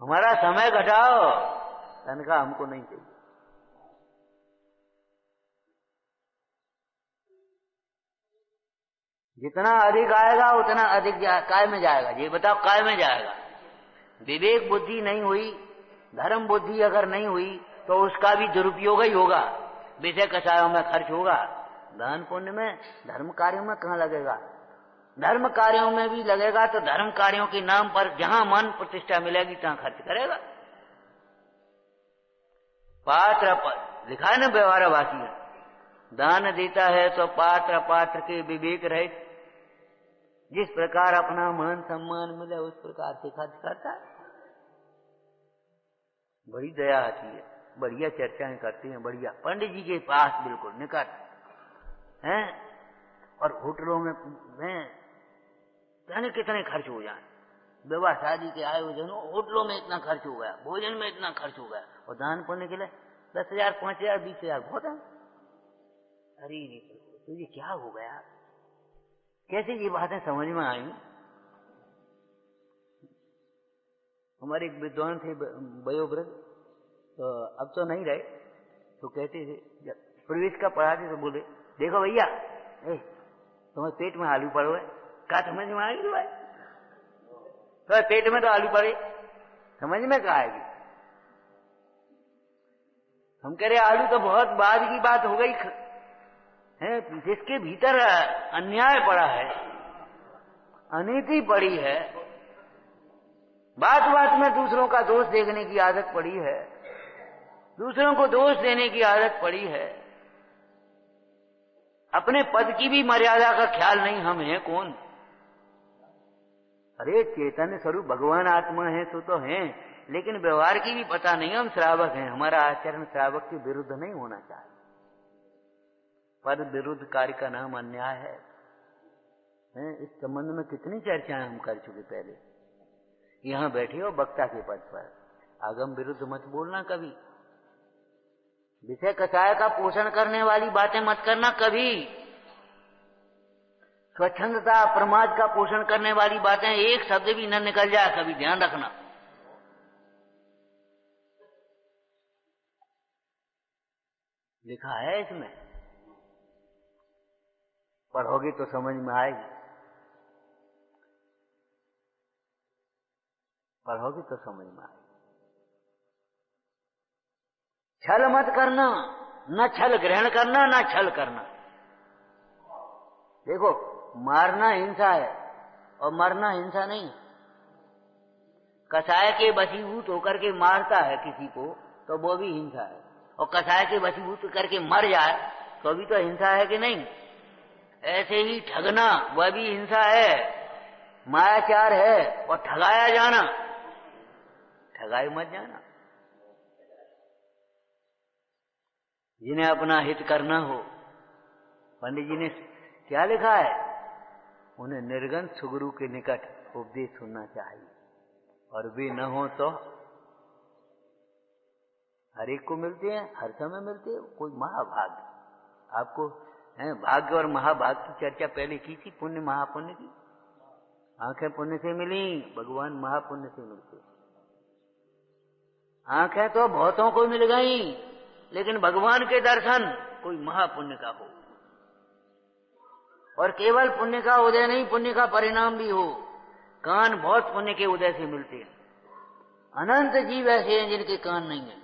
हमारा समय घटाओ, तनख्वाह हमको नहीं चाहिए। जितना अधिक आएगा उतना अधिक काय में जाएगा? ये बताओ, काय में जाएगा? विवेक बुद्धि नहीं हुई, धर्म बुद्धि अगर नहीं हुई तो उसका भी दुरुपयोग ही होगा। विषय कषायों में खर्च होगा, दान पुण्य में, धर्म कार्यों में कहाँ लगेगा? धर्म कार्यों में भी लगेगा तो धर्म कार्यों के नाम पर जहां मन प्रतिष्ठा मिलेगी तहां खर्च करेगा। पात्र लिखा है ना व्यवहार वासी है, दान देता है तो पात्र पात्र के विवेक रहित जिस प्रकार अपना मान सम्मान मिले उस प्रकार से खर्च करता है। बड़ी दया आती है, बढ़िया चर्चाएं करते हैं, बढ़िया। पंडित जी के पास बिल्कुल निकट हैं, और होटलों में जाने कितने खर्च हो जाए। विवाह शादी के आयोजन होटलों में इतना खर्च हो गया, भोजन में इतना खर्च हो गया, और दान पुण्य के लिए 10,000, 5,000, 20,000 बहुत है। अरे तो ये क्या हो गया? कैसे ये बातें समझ में आई? हमारे एक विद्वान थे वयोवृद्ध, तो अब तो नहीं रहे, तो कहते थे जब प्रवेश का पढ़ाते तो बोले, देखो भैया, तुम्हारे पेट में आलू पड़ो है, क्या समझ में आएगी भाई? तो पेट में तो आलू पड़े, समझ में क्या आएगी? हम कह रहे आलू तो बहुत बाद की बात हो गई है, जिसके भीतर अन्याय पड़ा है, अनीति पड़ी है, बात बात में दूसरों का दोष देखने की आदत पड़ी है, दूसरों को दोष देने की आदत पड़ी है, अपने पद की भी मर्यादा का ख्याल नहीं। हम हैं कौन? अरे चैतन्य स्वरूप भगवान आत्मा है तो हैं, लेकिन व्यवहार की भी पता नहीं। हम श्रावक हैं, हमारा आचरण श्रावक के विरुद्ध नहीं होना चाहिए। पद विरुद्ध कार्य का नाम अन्याय है। इस संबंध में कितनी चर्चाएं हम कर चुके पहले। यहां बैठे हो वक्ता के पद पर, आगम विरुद्ध मत बोलना कभी। विषय कषाय का पोषण करने वाली बातें मत करना कभी। स्वच्छंदता प्रमाद का पोषण करने वाली बातें एक शब्द भी न निकल जाए, कभी ध्यान रखना। लिखा है इसमें, पढ़ोगे तो समझ में आएगी, पढ़ोगे तो समझ में आएगी। छल मत करना, न छल ग्रहण करना, न छल करना। देखो, मारना हिंसा है और मरना हिंसा नहीं। कसाय के वशीभूत होकर के मारता है किसी को तो वो भी हिंसा है, और कसाय के वशीभूत करके मर जाए तो भी तो हिंसा है कि नहीं? ऐसे ही ठगना वह भी हिंसा है, मायाचार है, और ठगाया जाना, ठगाए मत जाना। जिन्हें अपना हित करना हो, पंडित जी ने क्या लिखा है, उन्हें निर्गन सुगुरु के निकट उपदेश सुनना चाहिए, और वे न हो तो हर एक को मिलते हैं, हर समय मिलते हैं। कोई महाभाग्य आपको है, भाग्य और महाभाग्य की चर्चा पहले की थी, पुण्य महापुण्य की। आंखें पुण्य से मिली, भगवान महापुण्य से मिलते। आंखें तो बहुतों को मिल गई, लेकिन भगवान के दर्शन कोई महापुण्य का हो। और केवल पुण्य का उदय नहीं, पुण्य का परिणाम भी हो। कान बहुत पुण्य के उदय से मिलते हैं। अनंत जीव ऐसे हैं जिनके कान नहीं है।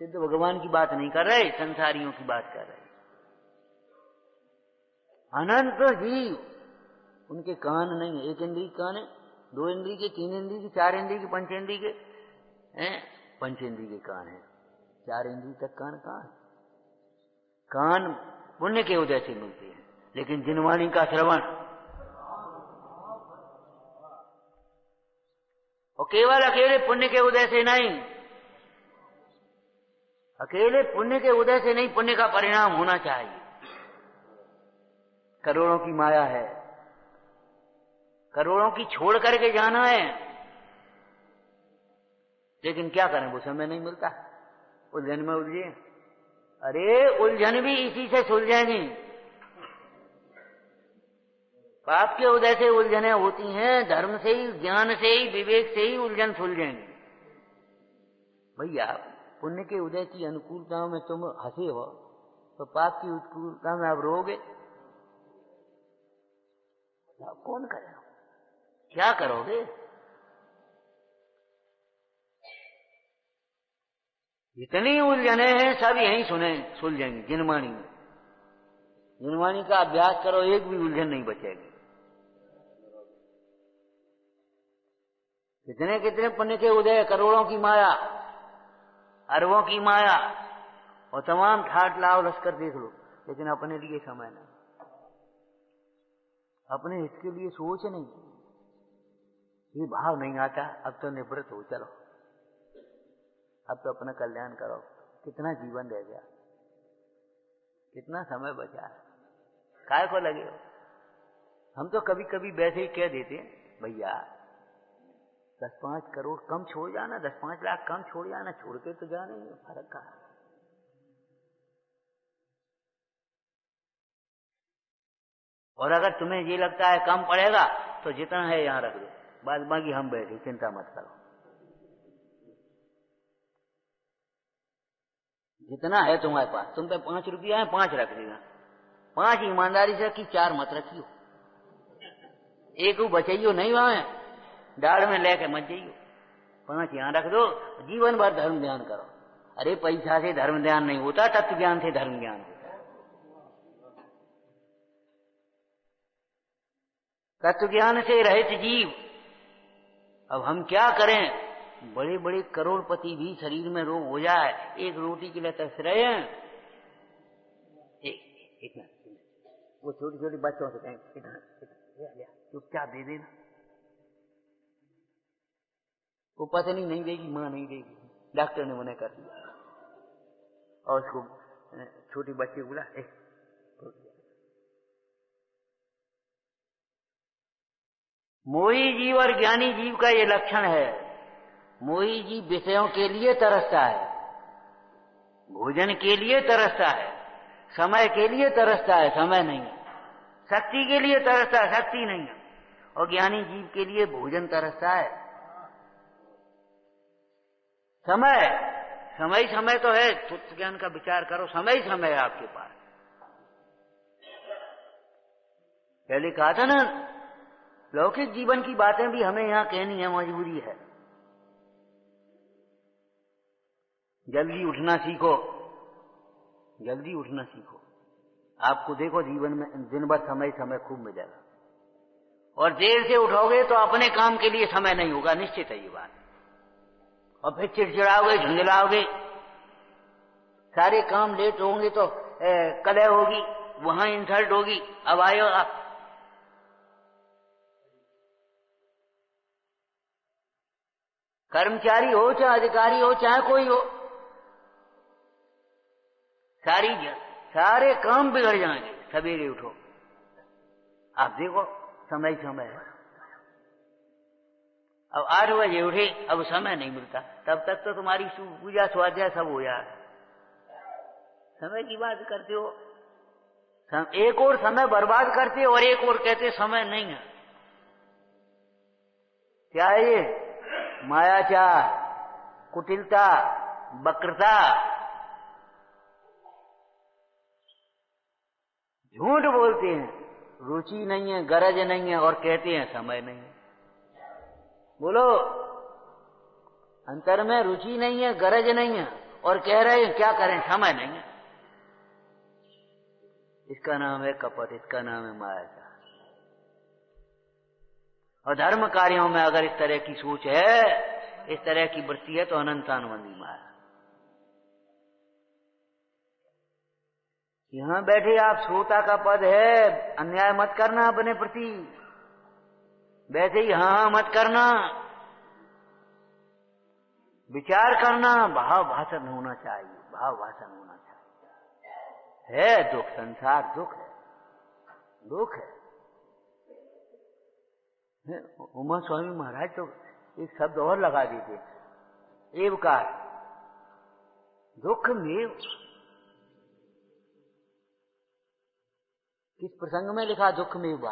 सिद्ध भगवान की बात नहीं कर रहे, संसारियों की बात कर रहे। अनंत जीव, उनके कान नहीं है। एक इंद्री कान है, 2 इंद्री के, 3 इंद्री के, 4 इंद्री के, 5 इंद्री के, पंच इंद्री के कान है। 4 इंद्री तक कान कहाँ है? कान पुण्य के उदय से मिलते हैं। लेकिन जिनवाणी का श्रवण, और केवल अकेले पुण्य के उदय से नहीं, अकेले पुण्य के उदय से नहीं, पुण्य का परिणाम होना चाहिए। करोड़ों की माया है, करोड़ों की छोड़ करके जाना है, लेकिन क्या करें, वो समय नहीं मिलता, उलझन में उलझे। अरे उलझन भी इसी से सुलझेंगी। पाप के उदय से उलझने होती हैं, धर्म से ही, ज्ञान से ही, विवेक से ही उलझन सुलझेंगी। भैया पुण्य के उदय की अनुकूलताओं में तुम हंसे हो, तो पाप की अनुकूलता में आप रोगे, कौन करेगा? क्या करोगे? जितनी उलझने हैं सब यहीं सुलझेंगी जिनवाणी में। जिनवाणी का अभ्यास करो, एक भी उलझन नहीं बचेगी। कितने कितने पुण्य के उदय, करोड़ों की माया, अरबों की माया, और तमाम ठाट लाओ लश्कर देख लो, लेकिन अपने लिए समय नहीं, अपने हित के लिए सोच नहीं, ये भाव नहीं आता। अब तो निवृत्त हो, चलो अब तो अपना कल्याण करो। कितना जीवन रह गया, कितना समय बचा, काय को लगे हो? हम तो कभी कभी वैसे ही कह देते हैं, भैया 10-5 करोड़ कम छोड़ जाना, 10-5 लाख कम छोड़ जाना, छोड़ के तो जाने, फर्क का। और अगर तुम्हें ये लगता है कम पड़ेगा तो जितना है यहां रख दो, बाद बाकी हम बैठे, चिंता मत करो। जितना है तुम्हारे पास, तुम पे 5 रुपया है, 5 रख देना। 5 ईमानदारी से रखी, 4 मत रखियो। एक बचाइयो नहीं, वहां डाड़ में लेके मत जाइयो। 5 यहां रख दो, जीवन भर धर्म ध्यान करो। अरे पैसा से धर्म ध्यान नहीं होता, तत्व ज्ञान से धर्म ज्ञान होता। तत्व ज्ञान से रहित जीव, अब हम क्या करें? बड़े बड़े करोड़पति भी शरीर में रोग हो जाए, एक रोटी के लिए तरस रहे हैं। एक मिनट, वो छोटे छोटे बच्चों से कहें चुपचाप दे देना, वो पत्नी नहीं देगी, मां नहीं देगी, डॉक्टर ने मना कर दिया, और उसको छोटे बच्चे को बोला, मोही जीव और ज्ञानी जीव का ये लक्षण है। मोही जीव विषयों के लिए तरसता है, भोजन के लिए तरसता है, समय के लिए तरसता है, समय नहीं है। शक्ति के लिए तरसता है, शक्ति नहीं है। और ज्ञानी जीव के लिए भोजन तरसता है, समय। समय समय तो है, तत्व ज्ञान का विचार करो, समय समय है आपके पास। पहले कहा था ना, लौकिक जीवन की बातें भी हमें यहां कहनी है, मजबूरी है। जल्दी उठना सीखो, जल्दी उठना सीखो। आपको देखो जीवन में दिन भर समय समय खूब मिलेगा, और देर से उठोगे तो अपने काम के लिए समय नहीं होगा, निश्चित है ये बात। और फिर चिड़चिड़ाओगे, झुंझलाओगे, सारे काम लेट होंगे तो कलह होगी, वहां इंसल्ट होगी। अब आयो आप, कर्मचारी हो चाहे अधिकारी हो चाहे कोई हो, सारे काम बिगड़ जाएंगे। सवेरे उठो, आप देखो समय समय है। अब 8 बजे उठे, अब समय नहीं मिलता, तब तक तो तुम्हारी पूजा स्वाध्याय सब हो जाए। समय की बात करते हो, एक और समय बर्बाद करते और एक और कहते समय नहीं है। क्या है ये? मायाचार, कुटिलता, वक्रता, झूठ बोलते हैं, रुचि नहीं है, गरज नहीं है और कहते हैं समय नहीं है। बोलो, अंतर में रुचि नहीं है, गरज नहीं है और कह रहे हैं क्या करें, समय नहीं है। इसका नाम है कपट, इसका नाम है माया। और धर्म कार्यों में अगर इस तरह की सोच है, इस तरह की वृत्ति है, तो अनंतानुबंधी माया। यहां बैठे आप श्रोता का पद है, अन्याय मत करना अपने प्रति, वैसे ही हाँ मत करना, विचार करना, भाव भाषण होना चाहिए, भाव भाषण होना चाहिए। है दुख, संसार दुख है, दुख है। उमा स्वामी महाराज तो एक शब्द और लगा देते, एवकार, दुख में। किस प्रसंग में लिखा दुख में बा?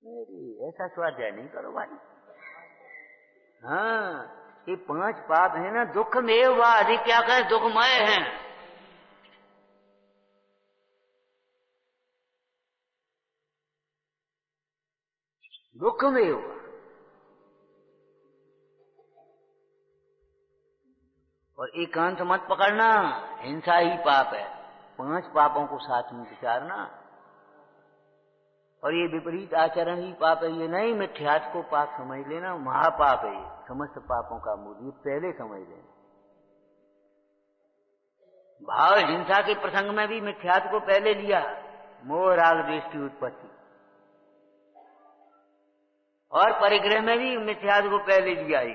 मेरी ऐसा स्वाध्याय नहीं करो भाई। हाँ, ये 5 पाप है ना, दुख में बा, अधिक क्या कहे, दुखमय है। दुख में होगा। और एकांत मत पकड़ना, हिंसा ही पाप है। 5 पापों को साथ में विचारना। और ये विपरीत आचरण ही पाप है, ये नहीं मिथ्यात्व को पाप समझ लेना, महापाप है ये, समस्त पापों का मूल, ये पहले समझ लेना। भाव हिंसा के प्रसंग में भी मिथ्यात्व को पहले लिया, मोह राग द्वेष की उत्पत्ति। और परिग्रह में भी मिथ्यात्व को पहले लिया ही।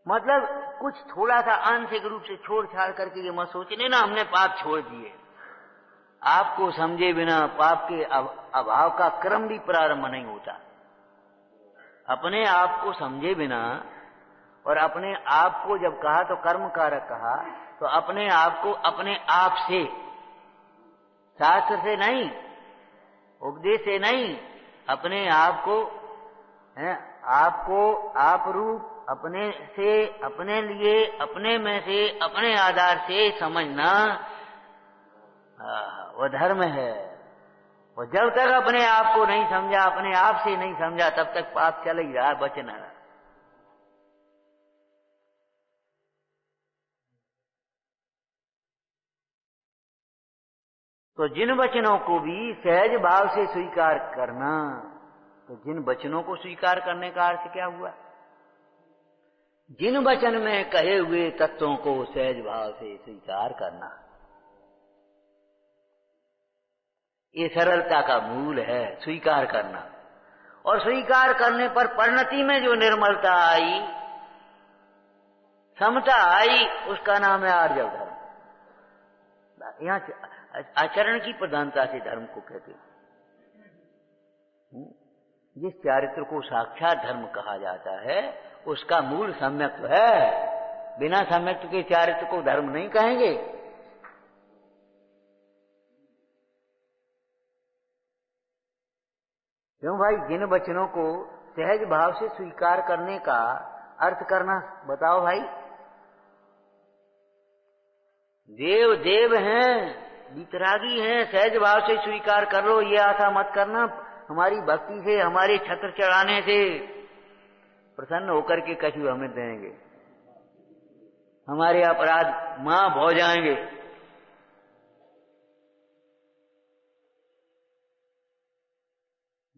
मतलब कुछ थोड़ा सा आंशिक रूप से छोड़ छाड़ करके ये मत सोचने ना हमने पाप छोड़ दिए। आपको समझे बिना पाप के अभाव का क्रम भी प्रारंभ नहीं होता। अपने आप को समझे बिना, और अपने आप को जब कहा तो कर्म कारक कहा, तो अपने आप को अपने आप से, शास्त्र से नहीं, उपदेश से नहीं, अपने आप को है, आपको आप रूप अपने से, अपने लिए, अपने में से, अपने आधार से समझना, वह धर्म है। और जब तक अपने आप को नहीं समझा, अपने आप से नहीं समझा, तब तक पाप चल ही रहा, बच न रहा। तो जिन वचनों को भी सहज भाव से स्वीकार करना, तो जिन वचनों को स्वीकार करने का अर्थ क्या हुआ? जिन वचन में कहे हुए तत्वों को सहज भाव से स्वीकार करना, ये सरलता का मूल है, स्वीकार करना। और स्वीकार करने पर परिणति में जो निर्मलता आई, समता आई, उसका नाम है आर्जव धर्म। यहाँ आचरण की प्रधानता से धर्म को कहते हैं। जिस चारित्र को साक्षात धर्म कहा जाता है, उसका मूल सम्यक्त्व है। बिना सम्यक्त्व के चारित्र को धर्म नहीं कहेंगे। क्यों भाई? जिन वचनों को सहज भाव से स्वीकार करने का अर्थ करना बताओ भाई। देव देव हैं, वितरागी हैं, सहज भाव से स्वीकार कर लो। ये आशा मत करना हमारी भक्ति से, हमारे छत्र चढ़ाने से प्रसन्न होकर के कछु हमें देंगे, हमारे अपराध माफ हो जाएंगे।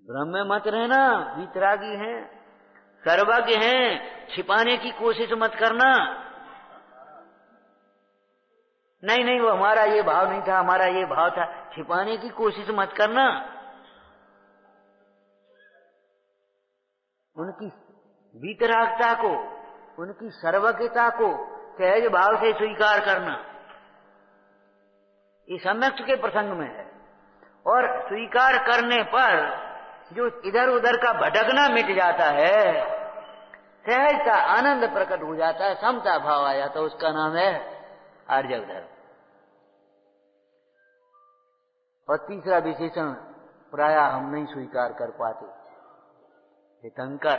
भ्रम में मत रहना। वितरागी हैं, सर्वज्ञ हैं, छिपाने की कोशिश मत करना। नहीं नहीं, वो हमारा ये भाव नहीं था, हमारा ये भाव था, छिपाने की कोशिश मत करना। उनकी वितरागता को, उनकी सर्वज्ञता को सहज भाव से स्वीकार करना, ये सम्यक्त्व के प्रसंग में है। और स्वीकार करने पर जो इधर उधर का भटकना मिट जाता है, सहजता, आनंद प्रकट हो जाता है, समता भाव आ जाता है, उसका नाम है आर्जव धर्म। और तीसरा विशेषण प्राय हम नहीं स्वीकार कर पाते, तीर्थंकर।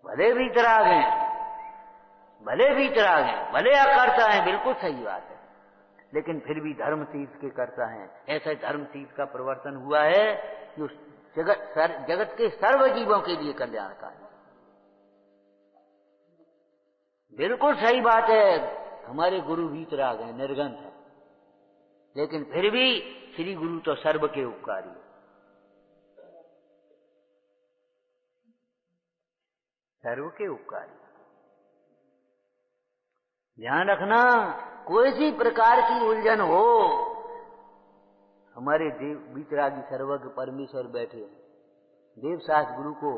भले वितराग हैं, भले वीतराग हैं, भले अकर्ता हैं, बिल्कुल सही बात है, लेकिन फिर भी धर्म तीर्थ के कर्ता हैं। ऐसा धर्म तीर्थ का प्रवर्तन हुआ है जो जगत के सर्व जीवों के लिए कल्याणकारी। बिल्कुल सही बात है, हमारे गुरु वीतराग हैं, निर्गंथ है, लेकिन फिर भी श्री गुरु तो सर्व के उपकारी है, सर्व के उपकारी। ध्यान रखना, कोई सी प्रकार की उलझन हो, हमारे देव वीतरागी सर्वज्ञ परमेश्वर बैठे हैं। देवशास्त्र गुरु को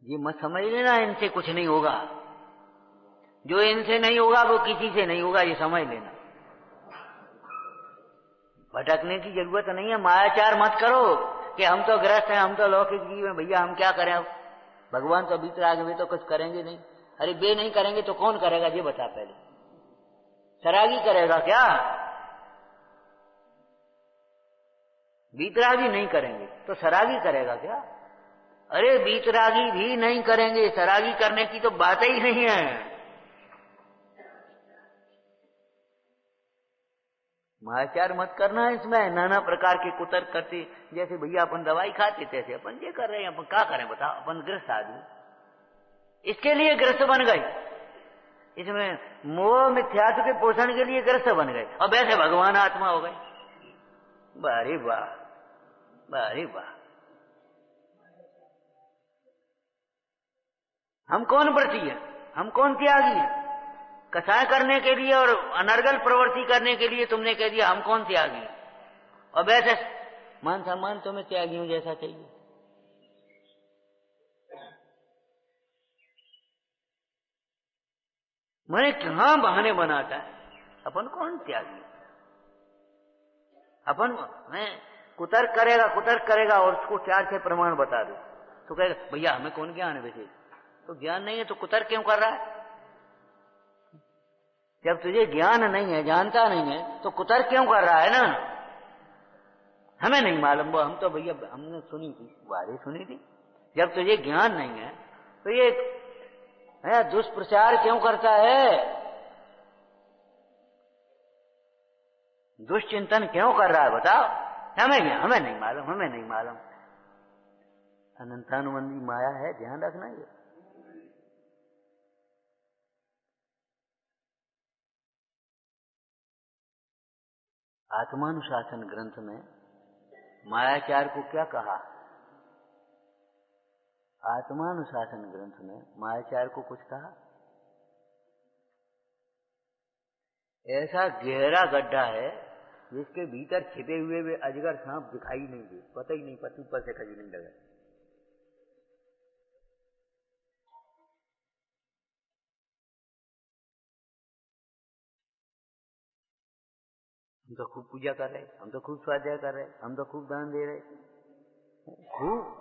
ये मत समझ लेना इनसे कुछ नहीं होगा, जो इनसे नहीं होगा वो किसी से नहीं होगा, ये समझ लेना। भटकने की जरूरत नहीं है, मायाचार मत करो कि हम तो ग्रस्त हैं, हम तो लौकिक जीव हैं, भैया हम क्या करें, अब भगवान तो वीतराग वे तो कुछ करेंगे नहीं। अरे वे नहीं करेंगे तो कौन करेगा ये बता पहले, सरागी करेगा क्या? वीतरागी नहीं करेंगे तो सरागी करेगा क्या? अरे वीतरागी भी नहीं करेंगे, सरागी करने की तो बात ही नहीं है। मायाचार मत करना इसमें, नाना प्रकार के कुतर्क करते, जैसे भैया अपन दवाई खाते तैसे अपन ये कर रहे हैं, अपन क्या करें बताओ, अपन ग्रस्त आदमी इसके लिए ग्रस्त बन गए, इसमें मोह मिथ्यात्व के पोषण के लिए ग्रस्त बन गए, और वैसे भगवान आत्मा हो गए। बारे वाह, बारे वाह। हम कौन व्रती है, हम कौन त्यागी है? कसाय करने के लिए और अनर्गल प्रवृत्ति करने के लिए तुमने कह दिया हम कौन त्यागी हैं, और वैसे मान सम्मान तुम्हें त्यागियों जैसा चाहिए। मैंने कहां बहाने बनाता है, अपन कौन त्यागी? अपन मैं कुतर्क करेगा और उसको 4-6 प्रमाण बता दो तो कहेगा भैया हमें कौन ज्ञान है, वैसे तो ज्ञान नहीं है तो कुतर्क क्यों कर रहा है? जब तुझे ज्ञान नहीं है, जानता नहीं है, तो कुतर्क क्यों कर रहा है ना? हमें नहीं मालूम, वो हम तो भैया हमने सुनी थी, बातें सुनी थी। जब तुझे ज्ञान नहीं है तो ये दुष्प्रचार क्यों करता है, दुष्चिंतन क्यों कर रहा है बताओ? हमें नहीं मालूम, हमें नहीं मालूम। अनंतानुबंधी माया है, ध्यान रखना। ये आत्मानुशासन ग्रंथ में मायाचार को क्या कहा? आत्मानुशासन ग्रंथ में मायाचार को कुछ कहा? ऐसा गहरा गड्ढा है जिसके भीतर छिपे हुए वे अजगर सांप दिखाई नहीं दे, पता ही नहीं, पति पर से कभी नहीं लगा। हम तो खूब पूजा कर रहे, हम तो खूब स्वाध्याय कर रहे, हम तो खूब दान दे रहे, खूब।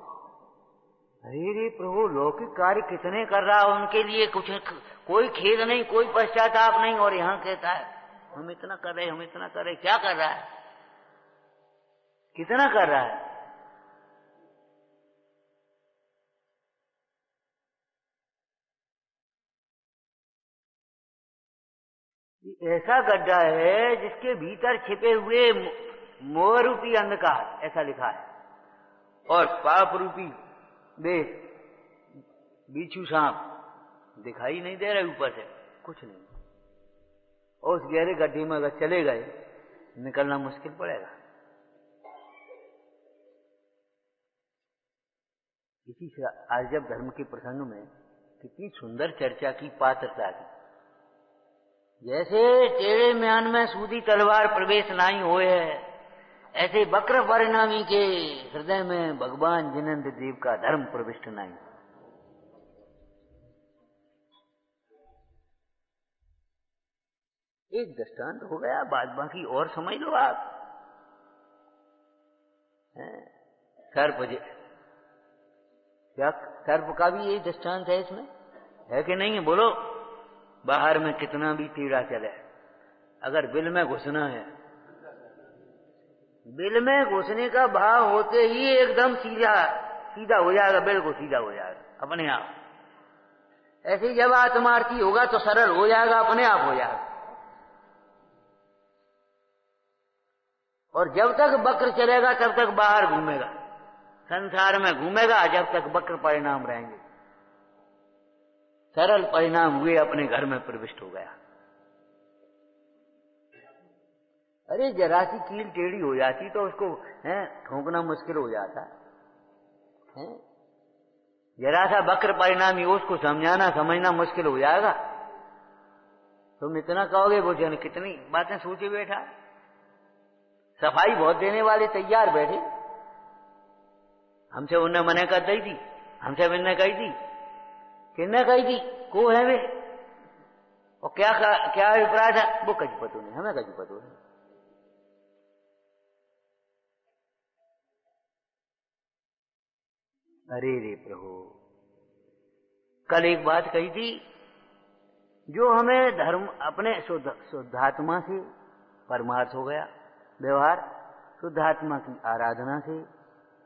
अरे प्रभु लौकिक कार्य कितने कर रहा है, उनके लिए कुछ कोई खेद नहीं, कोई पश्चाताप नहीं, और यहां कहता है हम इतना कर रहे, हम इतना कर रहे। क्या कर रहा है, कितना कर रहा है? ऐसा गड्ढा है जिसके भीतर छिपे हुए मोह रूपी अंधकार, ऐसा लिखा है, और पाप रूपी बेस बिच्छू सांप दिखाई नहीं दे रहे ऊपर से, कुछ नहीं। और उस गहरे गड्ढे में अगर चले गए निकलना मुश्किल पड़ेगा। इसी से आर्जव धर्म के प्रसंग में कितनी सुंदर चर्चा की, पात्रता की। जैसे तेरे म्यान में सूदी तलवार प्रवेश नहीं होए है, ऐसे वक्र परिणामी के हृदय में भगवान जिनेंद्र देव का धर्म प्रविष्ट नहीं। एक दृष्टांत हो गया, बाद बाकी और समझ लो आप। सर्प, क्या सर्प का भी यही दृष्टांत है इसमें, है कि नहीं है? बोलो। बाहर में कितना भी कीड़ा चले, अगर बिल में घुसना है, बिल में घुसने का भाव होते ही एकदम सीधा हो जाएगा, बिल्कुल सीधा हो जाएगा अपने आप। ऐसे ही जब आत्मार्थी होगा तो सरल हो जाएगा, अपने आप हो जाएगा। और जब तक वक्र चलेगा तब तक बाहर घूमेगा, संसार में घूमेगा, जब तक वक्र परिणाम रहेंगे। सरल परिणाम हुए, अपने घर में प्रविष्ट हो गया। अरे जरा सी कील टेढ़ी हो जाती तो उसको ठोकना मुश्किल हो जाता है। जरा सा वक्र परिणामी हो, उसको समझाना समझना मुश्किल हो जाएगा। तुम इतना कहोगे, वो जन कितनी बातें सोचे बैठा। सफाई बहुत देने वाले तैयार बैठे, हमसे उन्हें मना कर दी थी, हमसे मैंने कही थी, किन्ने कही थी, को है वे, और क्या अभिप्राय था, वो कहीं पता नहीं, हमें कहीं पता नहीं। अरे रे प्रभु, कल एक बात कही थी, जो हमें धर्म अपने शुद्धात्मा से परमार्थ हो गया व्यवहार, शुद्धात्मा की आराधना से,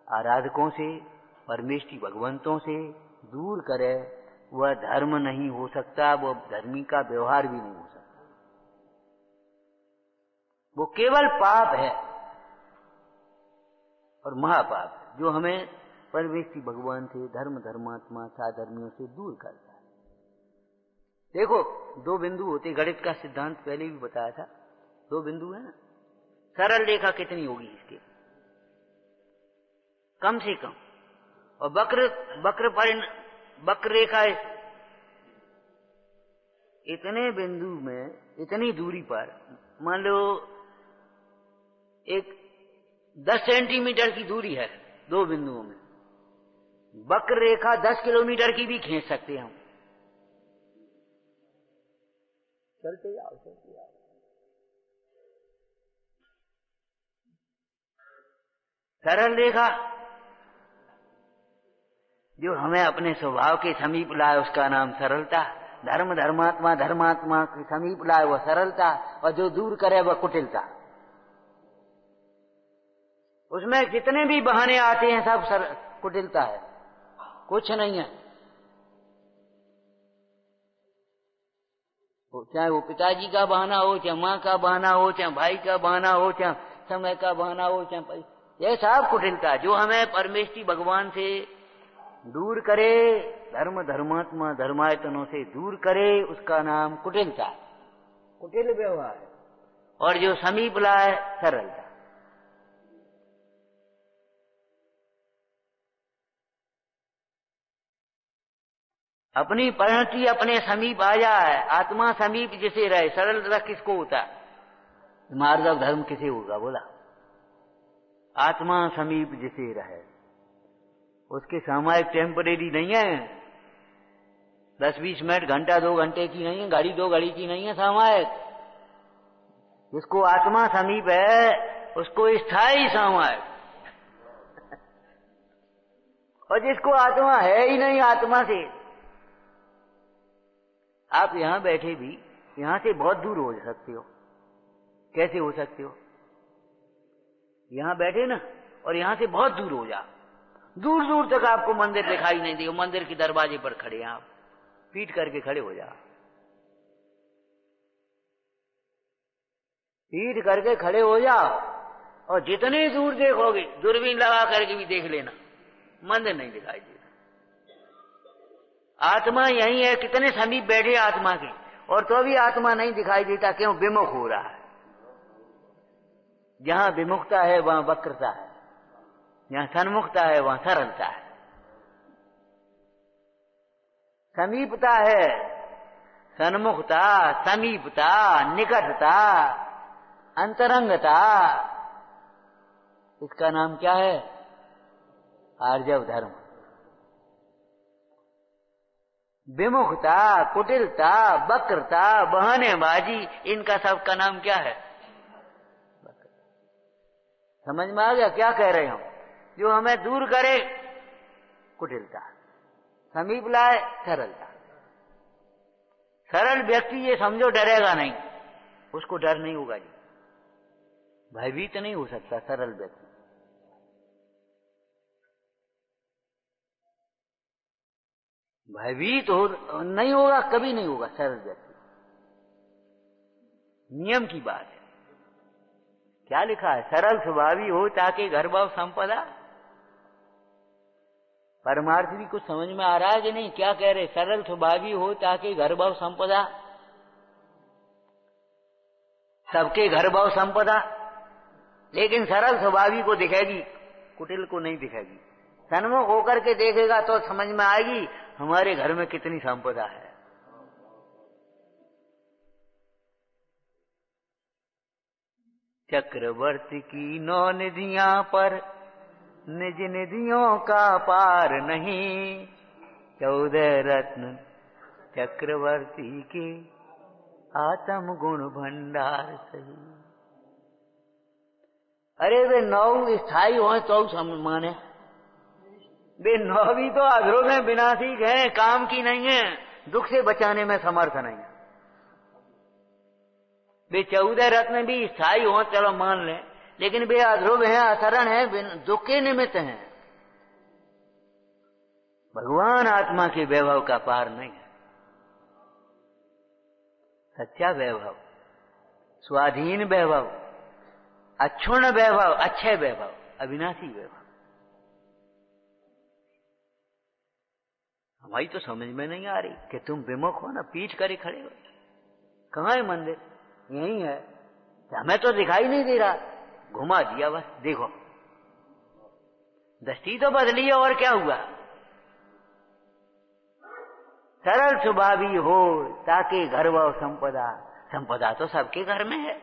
आराधकों से, परमेष्टि भगवंतों से दूर करे, वह धर्म नहीं हो सकता, वह धर्मी का व्यवहार भी नहीं हो सकता। वो केवल पाप है और महापाप, जो हमें परमेष्टि भगवान से, धर्म धर्मात्मा साधर्मियों से दूर करता है। देखो, दो बिंदु होते, गणित का सिद्धांत पहले भी बताया था, दो बिंदु है ना। सरल रेखा कितनी होगी इसके, कम से कम, और वक्र रेखा इतने बिंदु में, इतनी दूरी पर, मान लो एक 10 सेंटीमीटर की दूरी है दो बिंदुओं में, वक्र रेखा 10 किलोमीटर की भी खींच सकते हैं हम। चलते जाओ चलते जाओ। सरल रेखा जो हमें अपने स्वभाव के समीप लाए, उसका नाम सरलता। धर्म धर्मात्मा धर्मात्मा के समीप लाए, वह सरलता, और जो दूर करे वह कुटिलता। उसमें जितने भी बहाने आते हैं सब कुटिलता है, कुछ नहीं है। चाहे वो पिताजी का बहाना हो, चाहे माँ का बहाना हो, चाहे भाई का बहाना हो, चाहे समय का बहाना हो, चाहे ये सब कुटिलता। जो हमें परमेष्टि भगवान से दूर करे, धर्म धर्मात्मा धर्मायतनों से दूर करे, उसका नाम कुटिलता, कुटिल व्यवहार है। और जो समीप लाए, सरलता। अपनी परिणति अपने समीप आ जाए, आत्मा समीप जिसे रहे, सरलता किसको होता है? मार्ग धर्म किसे होगा बोला? आत्मा समीप जिसे रहे, उसके सामायिक टेम्परेरी नहीं है, 10-20 मिनट, घंटा 2 घंटे की नहीं है, घड़ी 2 घड़ी की नहीं है सामायिक। जिसको आत्मा समीप है उसको स्थायी सामायिक, और जिसको आत्मा है ही नहीं, आत्मा से आप यहां बैठे भी यहां से बहुत दूर हो सकते हो। कैसे हो सकते हो? यहां बैठे ना, और यहां से बहुत दूर हो जाओ, दूर दूर तक आपको मंदिर दिखाई नहीं देगा। मंदिर के दरवाजे पर खड़े हैं आप, पीट करके खड़े हो जाओ, पीट करके खड़े हो जाओ, और जितने दूर देखोगे, दूरबीन लगा करके भी देख लेना, मंदिर नहीं दिखाई देगा। आत्मा यही है, कितने समीप बैठे आत्मा के, और तो भी आत्मा नहीं दिखाई देता। क्यों? विमुख हो रहा है। जहां विमुखता है वहां वक्रता है, जहां सन्मुखता है वहां सरलता है। समीपता है, सन्मुखता, समीपता, निकटता, अंतरंगता, इसका नाम क्या है? आर्जव धर्म। विमुखता, कुटिलता, वक्रता, बहानेबाजी, इनका सबका नाम क्या है? समझ में आ गया क्या कह रहे हो? जो हमें दूर करे, कुटिलता, समीप लाए, सरलता। सरल व्यक्ति ये समझो डरेगा नहीं, उसको डर नहीं होगा जी, भयभीत नहीं हो सकता सरल व्यक्ति। भयभीत हो नहीं होगा, कभी नहीं होगा सरल व्यक्ति। नियम की बात है। क्या लिखा है? सरल स्वभावी हो ताकि घर भाव संपदा। परमार्थ भी कुछ समझ में आ रहा है कि नहीं? क्या कह रहे? सरल स्वभावी हो ताकि घर भाव संपदा, सबके घर भाव संपदा। लेकिन सरल स्वभावी को दिखेगी, कुटिल को नहीं दिखेगी। सन्मुख होकर के देखेगा तो समझ में आएगी हमारे घर में कितनी संपदा है। चक्रवर्ती की 9 निधियां पर निज निधियों का पार नहीं, 14 रत्न चक्रवर्ती के आत्म गुण भंडार सही। अरे वे 9 स्थायी हो तो माने, वे 9 भी तो अधरों में विनाशिक है, काम की नहीं है, दुख से बचाने में समर्थ नहीं है। वे 14 रत्न भी स्थायी हो चलो मान ले, लेकिन वे अध्रुव हैं, असरण हैं, दुख के निमित्त हैं। भगवान आत्मा के वैभव का पार नहीं है। सच्चा वैभव, स्वाधीन वैभव, अक्षुण्ण वैभव, अच्छे वैभव, अविनाशी वैभव हमारी तो समझ में नहीं आ रही कि तुम विमुख हो ना, पीठ करे खड़े हो। कहाँ है मंदिर? यही है। हमें तो दिखाई नहीं दे रहा, घुमा दिया बस। देखो दृष्टि तो बदली है, और क्या हुआ? सरल स्वभावी हो ताकि घर व संपदा। संपदा तो सबके घर में है।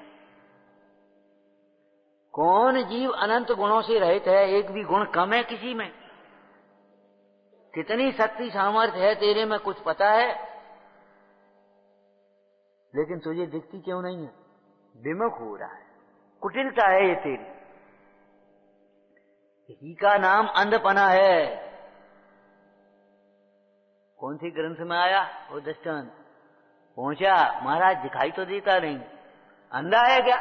कौन जीव अनंत गुणों से रहित है? एक भी गुण कम है किसी में? कितनी शक्ति सामर्थ्य है तेरे में, कुछ पता है? लेकिन तुझे दिखती क्यों नहीं है? विमुख हो रहा है, कुटिलता है ये तेरी। इसी का नाम अंधपना है। कौन सी ग्रंथ में आया वो दृष्टांत? पहुंचा महाराज, दिखाई तो देता नहीं, अंधा है क्या?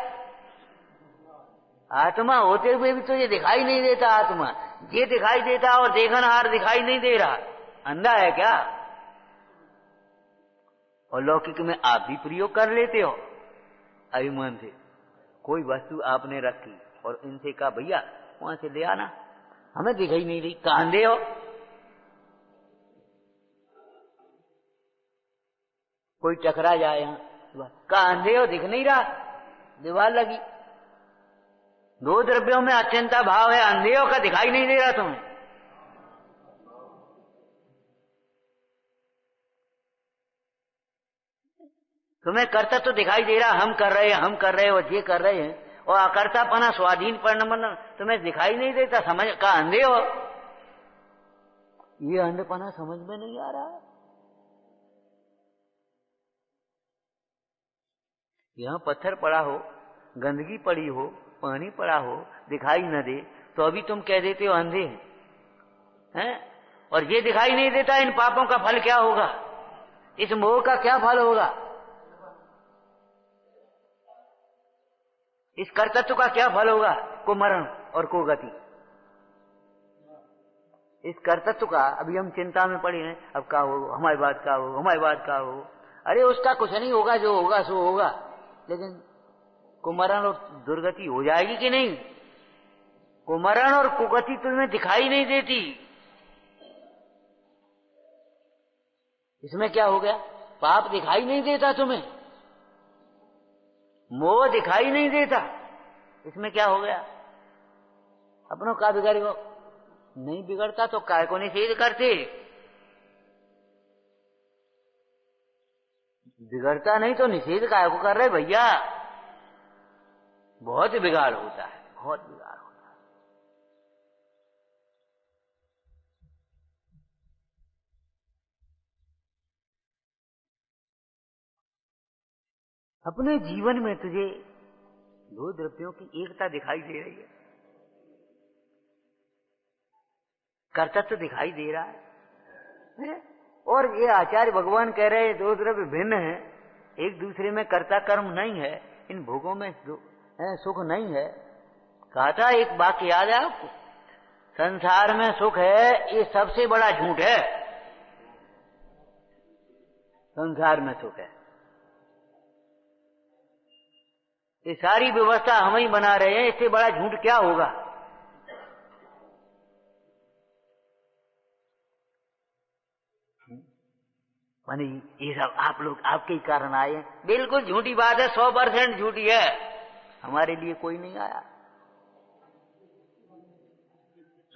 आत्मा होते हुए भी तुझे दिखाई नहीं देता। आत्मा ये दिखाई देता और देखनहार दिखाई नहीं दे रहा, अंधा है क्या? और लौकिक में आप भी प्रयोग कर लेते हो अभिमान से। कोई वस्तु आपने रखी और इनसे कहा भैया वहां से ले आना, हमें दिखाई नहीं रही, कांधे हो। कोई टकरा जाए यहाँ, कांधे हो, दिख नहीं रहा, दीवार लगी। 2 द्रव्यों में अत्यंता भाव है, अंधे हो का दिखाई नहीं दे रहा तुम्हें। तुम्हें कर्ता तो दिखाई दे रहा, हम कर रहे हैं, हम कर रहे हैं, और ये कर रहे हैं, और अकर्तापना स्वाधीन परिणाम तुम्हें दिखाई नहीं देता। समझ का अंधे हो। ये अंधपना समझ में नहीं आ रहा। यहां पत्थर पड़ा हो, गंदगी पड़ी हो, पानी पड़ा हो, दिखाई न दे तो अभी तुम कह देते हो अंधे हैं। और ये दिखाई नहीं देता, इन पापों का फल क्या होगा? इस मोह का क्या फल होगा? इस कर्तृत्व का क्या फल होगा? को मरण और को गति। इस कर्तृत्व का अभी हम चिंता में पड़े हैं, अब क्या हो, हमारी बात क्या हो, हमारी बात क्या हो। अरे उसका कुछ नहीं होगा, जो होगा सो होगा, लेकिन कुमरण और दुर्गति हो जाएगी कि नहीं? कुमरण और कुगति तुम्हें दिखाई नहीं देती। इसमें क्या हो गया? पाप दिखाई नहीं देता तुम्हें, मोह दिखाई नहीं देता। इसमें क्या हो गया? अपनों का बिगड़ेगा नहीं, बिगड़ता तो काय को निषेध करते। बिगड़ता नहीं तो निषेध काय को कर रहे भैया? बहुत बिगाड़ होता है, बहुत बिगाड़ होता है। अपने जीवन में तुझे 2 द्रव्यों की एकता दिखाई दे रही है, कर्तव्य दिखाई दे रहा है। और ये आचार्य भगवान कह रहे हैं 2 द्रव्य भिन्न है, एक दूसरे में कर्ता कर्म नहीं है, इन भोगों में सुख नहीं है। कहा था एक वाक्य याद है आपको? संसार में सुख है, ये सबसे बड़ा झूठ है। संसार में सुख है। ये सारी व्यवस्था हम ही बना रहे हैं, इससे बड़ा झूठ क्या होगा। माने ये सब आप लोग आपके ही कारण आए हैं। बिल्कुल झूठी बात है, 100% झूठी है। हमारे लिए कोई नहीं आया,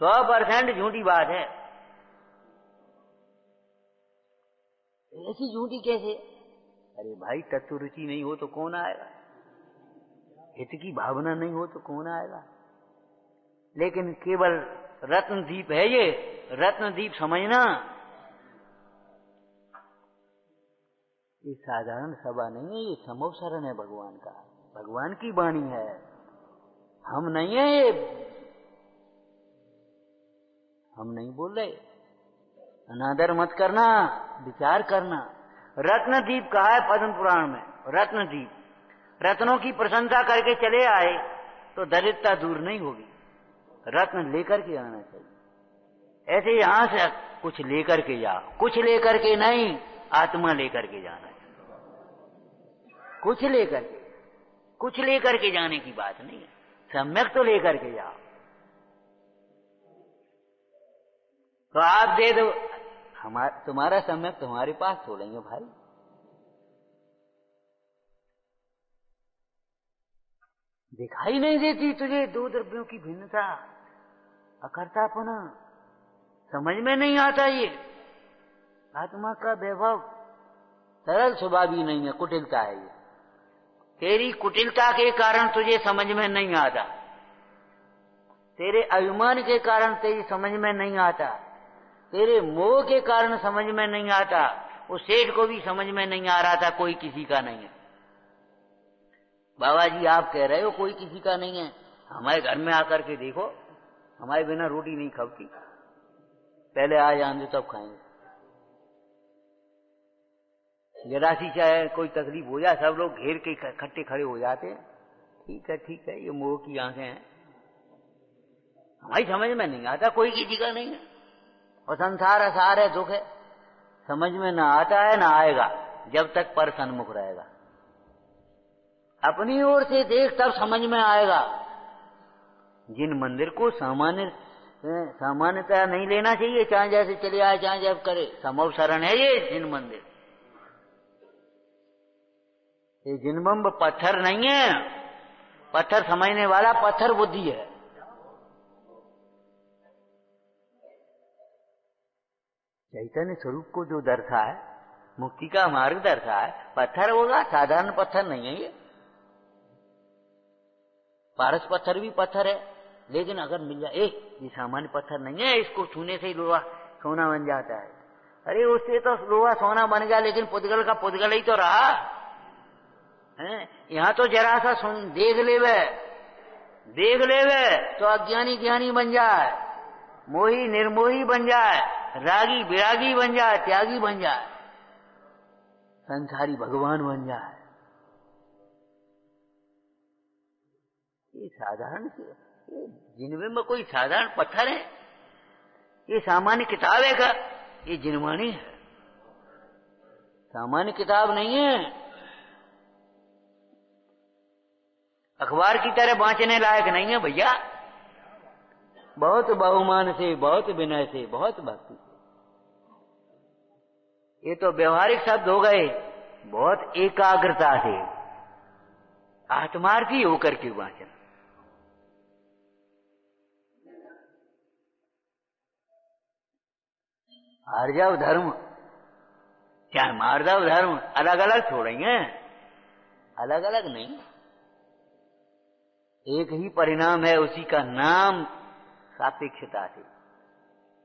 100% झूठी बात है। ऐसी झूठी कैसे? अरे भाई, तत्व रुचि नहीं हो तो कौन आएगा, हित की भावना नहीं हो तो कौन आएगा। लेकिन केवल रत्नदीप है ये, रत्नदीप समझना, ये साधारण सभा नहीं है, ये समवसरण है भगवान का, भगवान की वाणी है, हम नहीं है ये, हम नहीं बोल रहे। अनादर मत करना, विचार करना। रत्नदीप कहा है पद्म पुराण में, रत्नदीप। रत्नों की प्रशंसा करके चले आए तो दरिद्रता दूर नहीं होगी, रत्न लेकर के आना चाहिए। ऐसे यहां से कुछ लेकर के जाओ, कुछ लेकर के नहीं, आत्मा लेकर के जाना चाहिए। कुछ लेकर के जाने की बात नहीं है, सम्यक तो लेकर के जाओ। तो आप दे दो, तुम्हारा सम्यक तुम्हारे पास छोड़ेंगे भाई। दिखाई नहीं देती तुझे दो द्रव्यों की भिन्नता, अकर्तापना, समझ में नहीं आता ये। आत्मा का वैभव सरल स्वभावी नहीं है, कुटिलता है ये। तेरी कुटिलता के कारण तुझे समझ में नहीं आता, तेरे अभिमान के कारण तेरी समझ में नहीं आता, तेरे मोह के कारण समझ में नहीं आता। उस सेठ को भी समझ में नहीं आ रहा था कोई किसी का नहीं है। बाबा जी आप कह रहे हो कोई किसी का नहीं है, हमारे घर में आकर के देखो, हमारे बिना रोटी नहीं खपती, पहले आ जान दो तब खाएंगे। जरा सी चाहे कोई तकलीफ हो जाए सब लोग घेर के इकट्ठे खड़े हो जाते हैं। ठीक है, ये मोह की आंखें हैं, हमारी समझ में नहीं आता, कोई किसी का नहीं है। और संसार असार है, दुख है, समझ में ना आता है ना आएगा जब तक पर सन्मुख रहेगा। अपनी ओर से देख तब समझ में आएगा। जिन मंदिर को सामान्यता नहीं लेना चाहिए, चाहे जैसे चले आए चाहे जब करे, समवसरण है ये जिन मंदिर। ये जिनबम्ब पत्थर नहीं है, पत्थर समझने वाला पत्थर बुद्धि है। चैतन्य स्वरूप को जो दर्शा है, मुक्ति का मार्ग दर्शा है, पत्थर होगा, साधारण पत्थर नहीं है ये। पारस पत्थर भी पत्थर है, लेकिन अगर मिल जाए, ये सामान्य पत्थर नहीं है, इसको छूने से ही लोहा सोना बन जाता है। अरे उससे तो लोहा सोना बन गया, लेकिन पुद्गल का पुद्गल ही तो रहा है। यहाँ तो जरा सा देख लेवे तो अज्ञानी ज्ञानी बन जाए, मोही निर्मोही बन जाए, रागी विरागी बन जाए, त्यागी बन जाए, संसारी भगवान बन जाए। ये साधारण जिनमें कोई साधारण पत्थर है, ये सामान्य किताब है का, ये जिनवाणी है, सामान्य किताब नहीं है। अखबार की तरह बांचने लायक नहीं है भैया। बहुत बहुमान से, बहुत विनय से, बहुत भक्ति से। ये तो व्यवहारिक शब्द हो गए, बहुत एकाग्रता से, आत्मार्थी होकर के बांचना। आर्जव धर्म चाहे मार्दव धर्म अलग अलग छोड़ेंगे, अलग अलग नहीं, एक ही परिणाम है, उसी का नाम सापेक्षता से।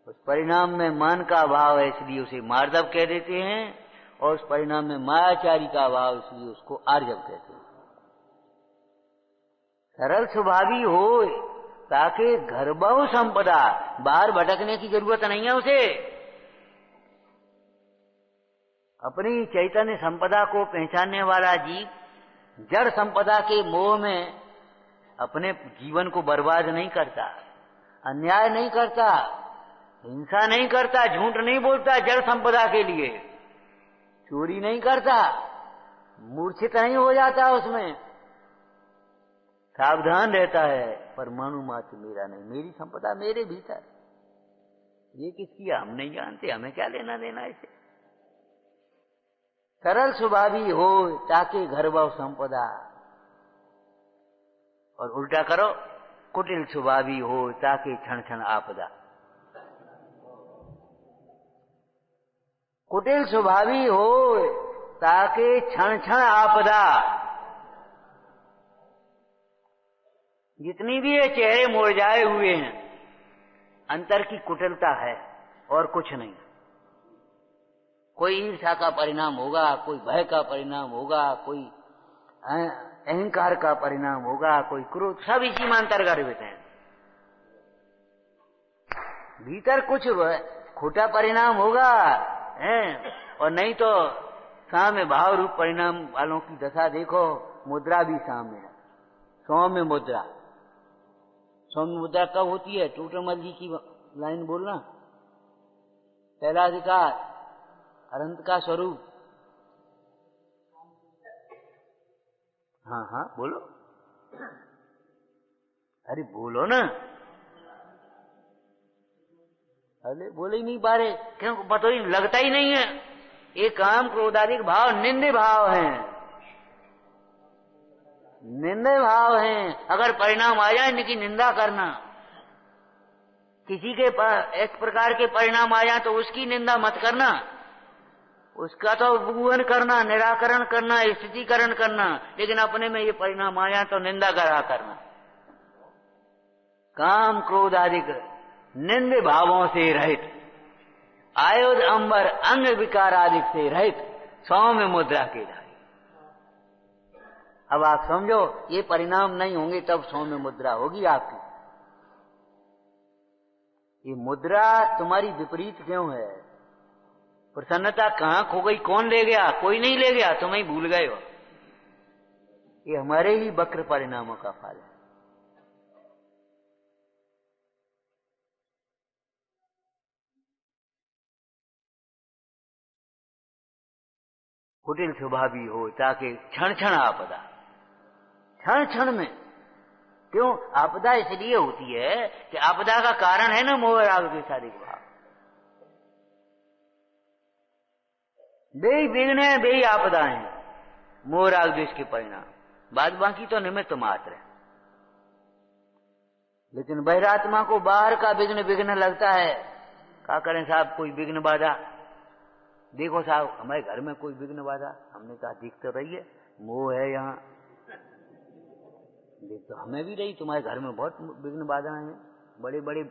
उस परिणाम में मान का अभाव है, इसलिए उसे मार्दव कह देते हैं, और उस परिणाम में मायाचारी का अभाव, इसलिए उसको आर्जव कहते हैं। सरल स्वभावी हो ताकि घर बहु संपदा, बाहर भटकने की जरूरत नहीं है उसे। अपनी चैतन्य संपदा को पहचानने वाला जीव जड़ संपदा के मोह में अपने जीवन को बर्बाद नहीं करता, अन्याय नहीं करता, हिंसा नहीं करता, झूठ नहीं बोलता जड़ संपदा के लिए। चोरी नहीं करता, मूर्छित नहीं हो जाता, उसमें सावधान रहता है। परमाणु मात्र मेरा नहीं, मेरी संपदा मेरे भीतर, ये किसकी हम नहीं जानते, हमें क्या लेना देना इसे। सरल स्वभावी हो ताकि घर भव संपदा, और उल्टा करो, कुटिल स्वभावी हो ताकि क्षण क्षण आपदा। कुटिल स्वभावी हो ताकि क्षण क्षण आपदा। जितनी भी ये चेहरे मुरझाए हुए हैं, अंतर की कुटिलता है और कुछ नहीं। कोई ईर्ष्या का परिणाम होगा, कोई भय का परिणाम होगा, कोई अहंकार का परिणाम होगा, कोई क्रोध, सब इसी में अंतर्गत हैं। भीतर कुछ खोटा परिणाम होगा और नहीं तो साम्य भाव रूप परिणाम वालों की दशा देखो। मुद्रा भी साम्य है, सौम्य मुद्रा। सौम्य मुद्रा कब होती है? टूटमल जी की लाइन बोलना, पहला अधिकार अनंत का स्वरूप। हाँ हाँ बोलो, अरे बोलो ना, अरे बोले ही नहीं पा रहे, क्यों? पता ही लगता ही नहीं है। ये काम क्रोधाधिक भाव निंदे भाव हैं, निंदे भाव हैं। अगर परिणाम आ जाए इनकी निंदा करना, किसी के एक प्रकार के परिणाम आ जाए तो उसकी निंदा मत करना, उसका तो उपगुहन करना, निराकरण करना, स्थितिकरण करना, लेकिन अपने में ये परिणाम आ जाए तो निंदा करा करना। काम क्रोध आदि निंद भावों से रहित, आयुध अंबर अंग विकार आदि से रहित, सौम्य मुद्रा के धारी। अब आप समझो, ये परिणाम नहीं होंगे तब सौम्य मुद्रा होगी आपकी। ये मुद्रा तुम्हारी विपरीत क्यों है? प्रसन्नता कहां खो गई? कौन ले गया? कोई नहीं ले गया, तुम ही भूल गए हो। ये हमारे ही वक्र परिणामों का फल है। कुटिल स्वभावी हो ताकि क्षण क्षण आपदा, क्षण क्षण में। क्यों आपदा इसलिए होती है कि आपदा का कारण है ना मोह राग द्वेषादि भाव। बेई विघ्न है, बेई आपदा है, मोह राग द्वेष के परिणाम। बाद बाकी तो निमित्त मात्र है। लेकिन बहिरात्मा को बाहर का विघ्न विघ्न लगता है। क्या करें साहब, कोई विघ्न बाधा, देखो साहब हमारे घर में कोई विघ्न बाधा। हमने कहा दिख तो रही है, मोह है यहाँ, देख तो हमें भी रही, तुम्हारे घर में बहुत विघ्न बाधाएं हैं, बड़े बड़े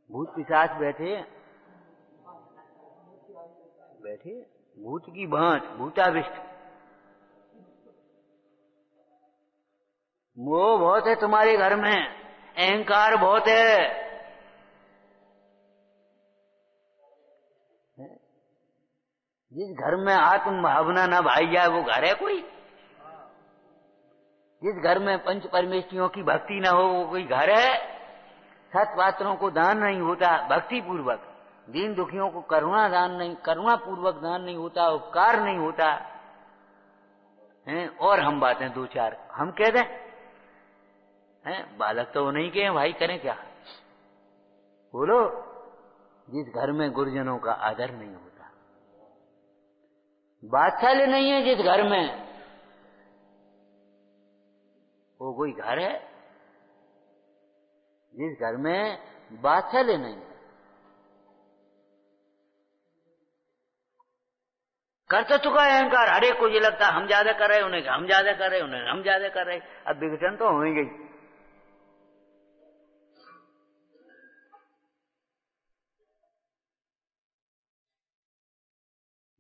भूत पिशाच बैठे बैठे, भूत की भांत, भूताविष्ट। मोह बहुत है तुम्हारे घर में, अहंकार बहुत है। जिस घर में आत्म भावना न भाई जाए वो घर है कोई? जिस घर में पंच परमेष्ठियों की भक्ति न हो वो कोई घर है? सत पात्रों को दान नहीं होता भक्ति पूर्वक, दीन दुखियों को करुणा पूर्वक दान नहीं होता, उपकार नहीं होता हैं। और हम बातें दो चार हम कह दें हैं, बालक तो वो नहीं कहे भाई, करें क्या? बोलो, जिस घर में गुरुजनों का आदर नहीं होता, बादशाह नहीं है जिस घर में, वो कोई घर है? जिस घर में बादशाह नहीं है, कर्तृत्व का अहंकार, हर एक को ये लगता हम ज्यादा कर रहे, उन्हें हम ज्यादा कर रहे, उन्हें हम ज्यादा कर रहे। अब विघटन तो हो ही गई।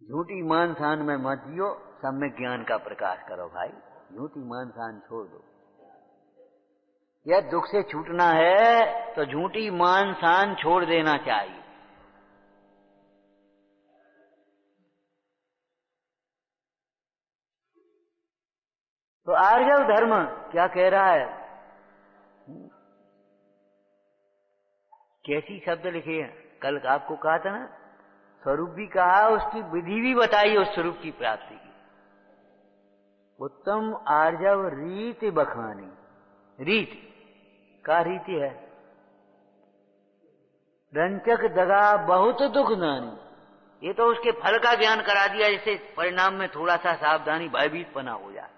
झूठी मान सान में मत जियो, सब में ज्ञान का प्रकाश करो भाई। झूठी मान सान छोड़ दो। यह दुख से छूटना है तो झूठी मान सान छोड़ देना चाहिए। तो आर्यव धर्म क्या कह रहा है? कैसी शब्द लिखे हैं? कल आपको कहा था ना, स्वरूप भी कहा, उसकी विधि भी बताई उस स्वरूप की प्राप्ति की। उत्तम आर्जव रीति बखानी। रीति का रीति है रंचक दगा बहुत दुख नानी। ये तो उसके फल का ज्ञान करा दिया, जिससे परिणाम में थोड़ा सा सावधानी भयभीत पना हो जाए।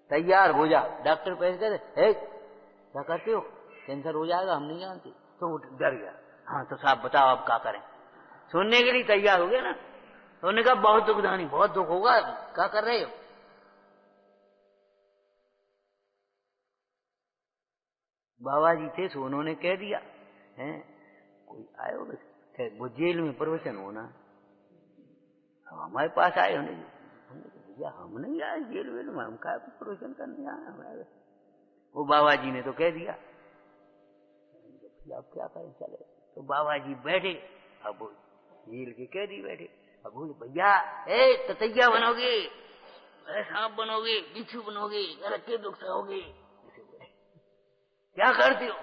तैयार हो जा। डॉक्टर पैसे कहते हे क्या करते हो, कैंसर हो जाएगा, हम नहीं जानते। तो वो डर गया। हाँ तो साहब बताओ अब क्या करें। सुनने के लिए तैयार हो गया ना। तो उन्होंने कहा बहुत दुखदानी, बहुत दुख होगा, क्या कर रहे हो। बाबा जी थे सो उन्होंने कह दिया है कोई आए हो वो जेल में प्रवचन होना, हमारे पास आए होने भैया हम नहीं आए जेल वेल में, हम क्या प्रवचन करने आए हमारे। वो बाबा जी ने तो कह दिया अब क्या करें चले। तो बाबा जी बैठे, अब जेल के कैदी बैठे, अब बोले भैया ततैया बनोगे, सांप बनोगे, बिच्छू बनोगे, रखे दुख सहोगे, क्या करते हो,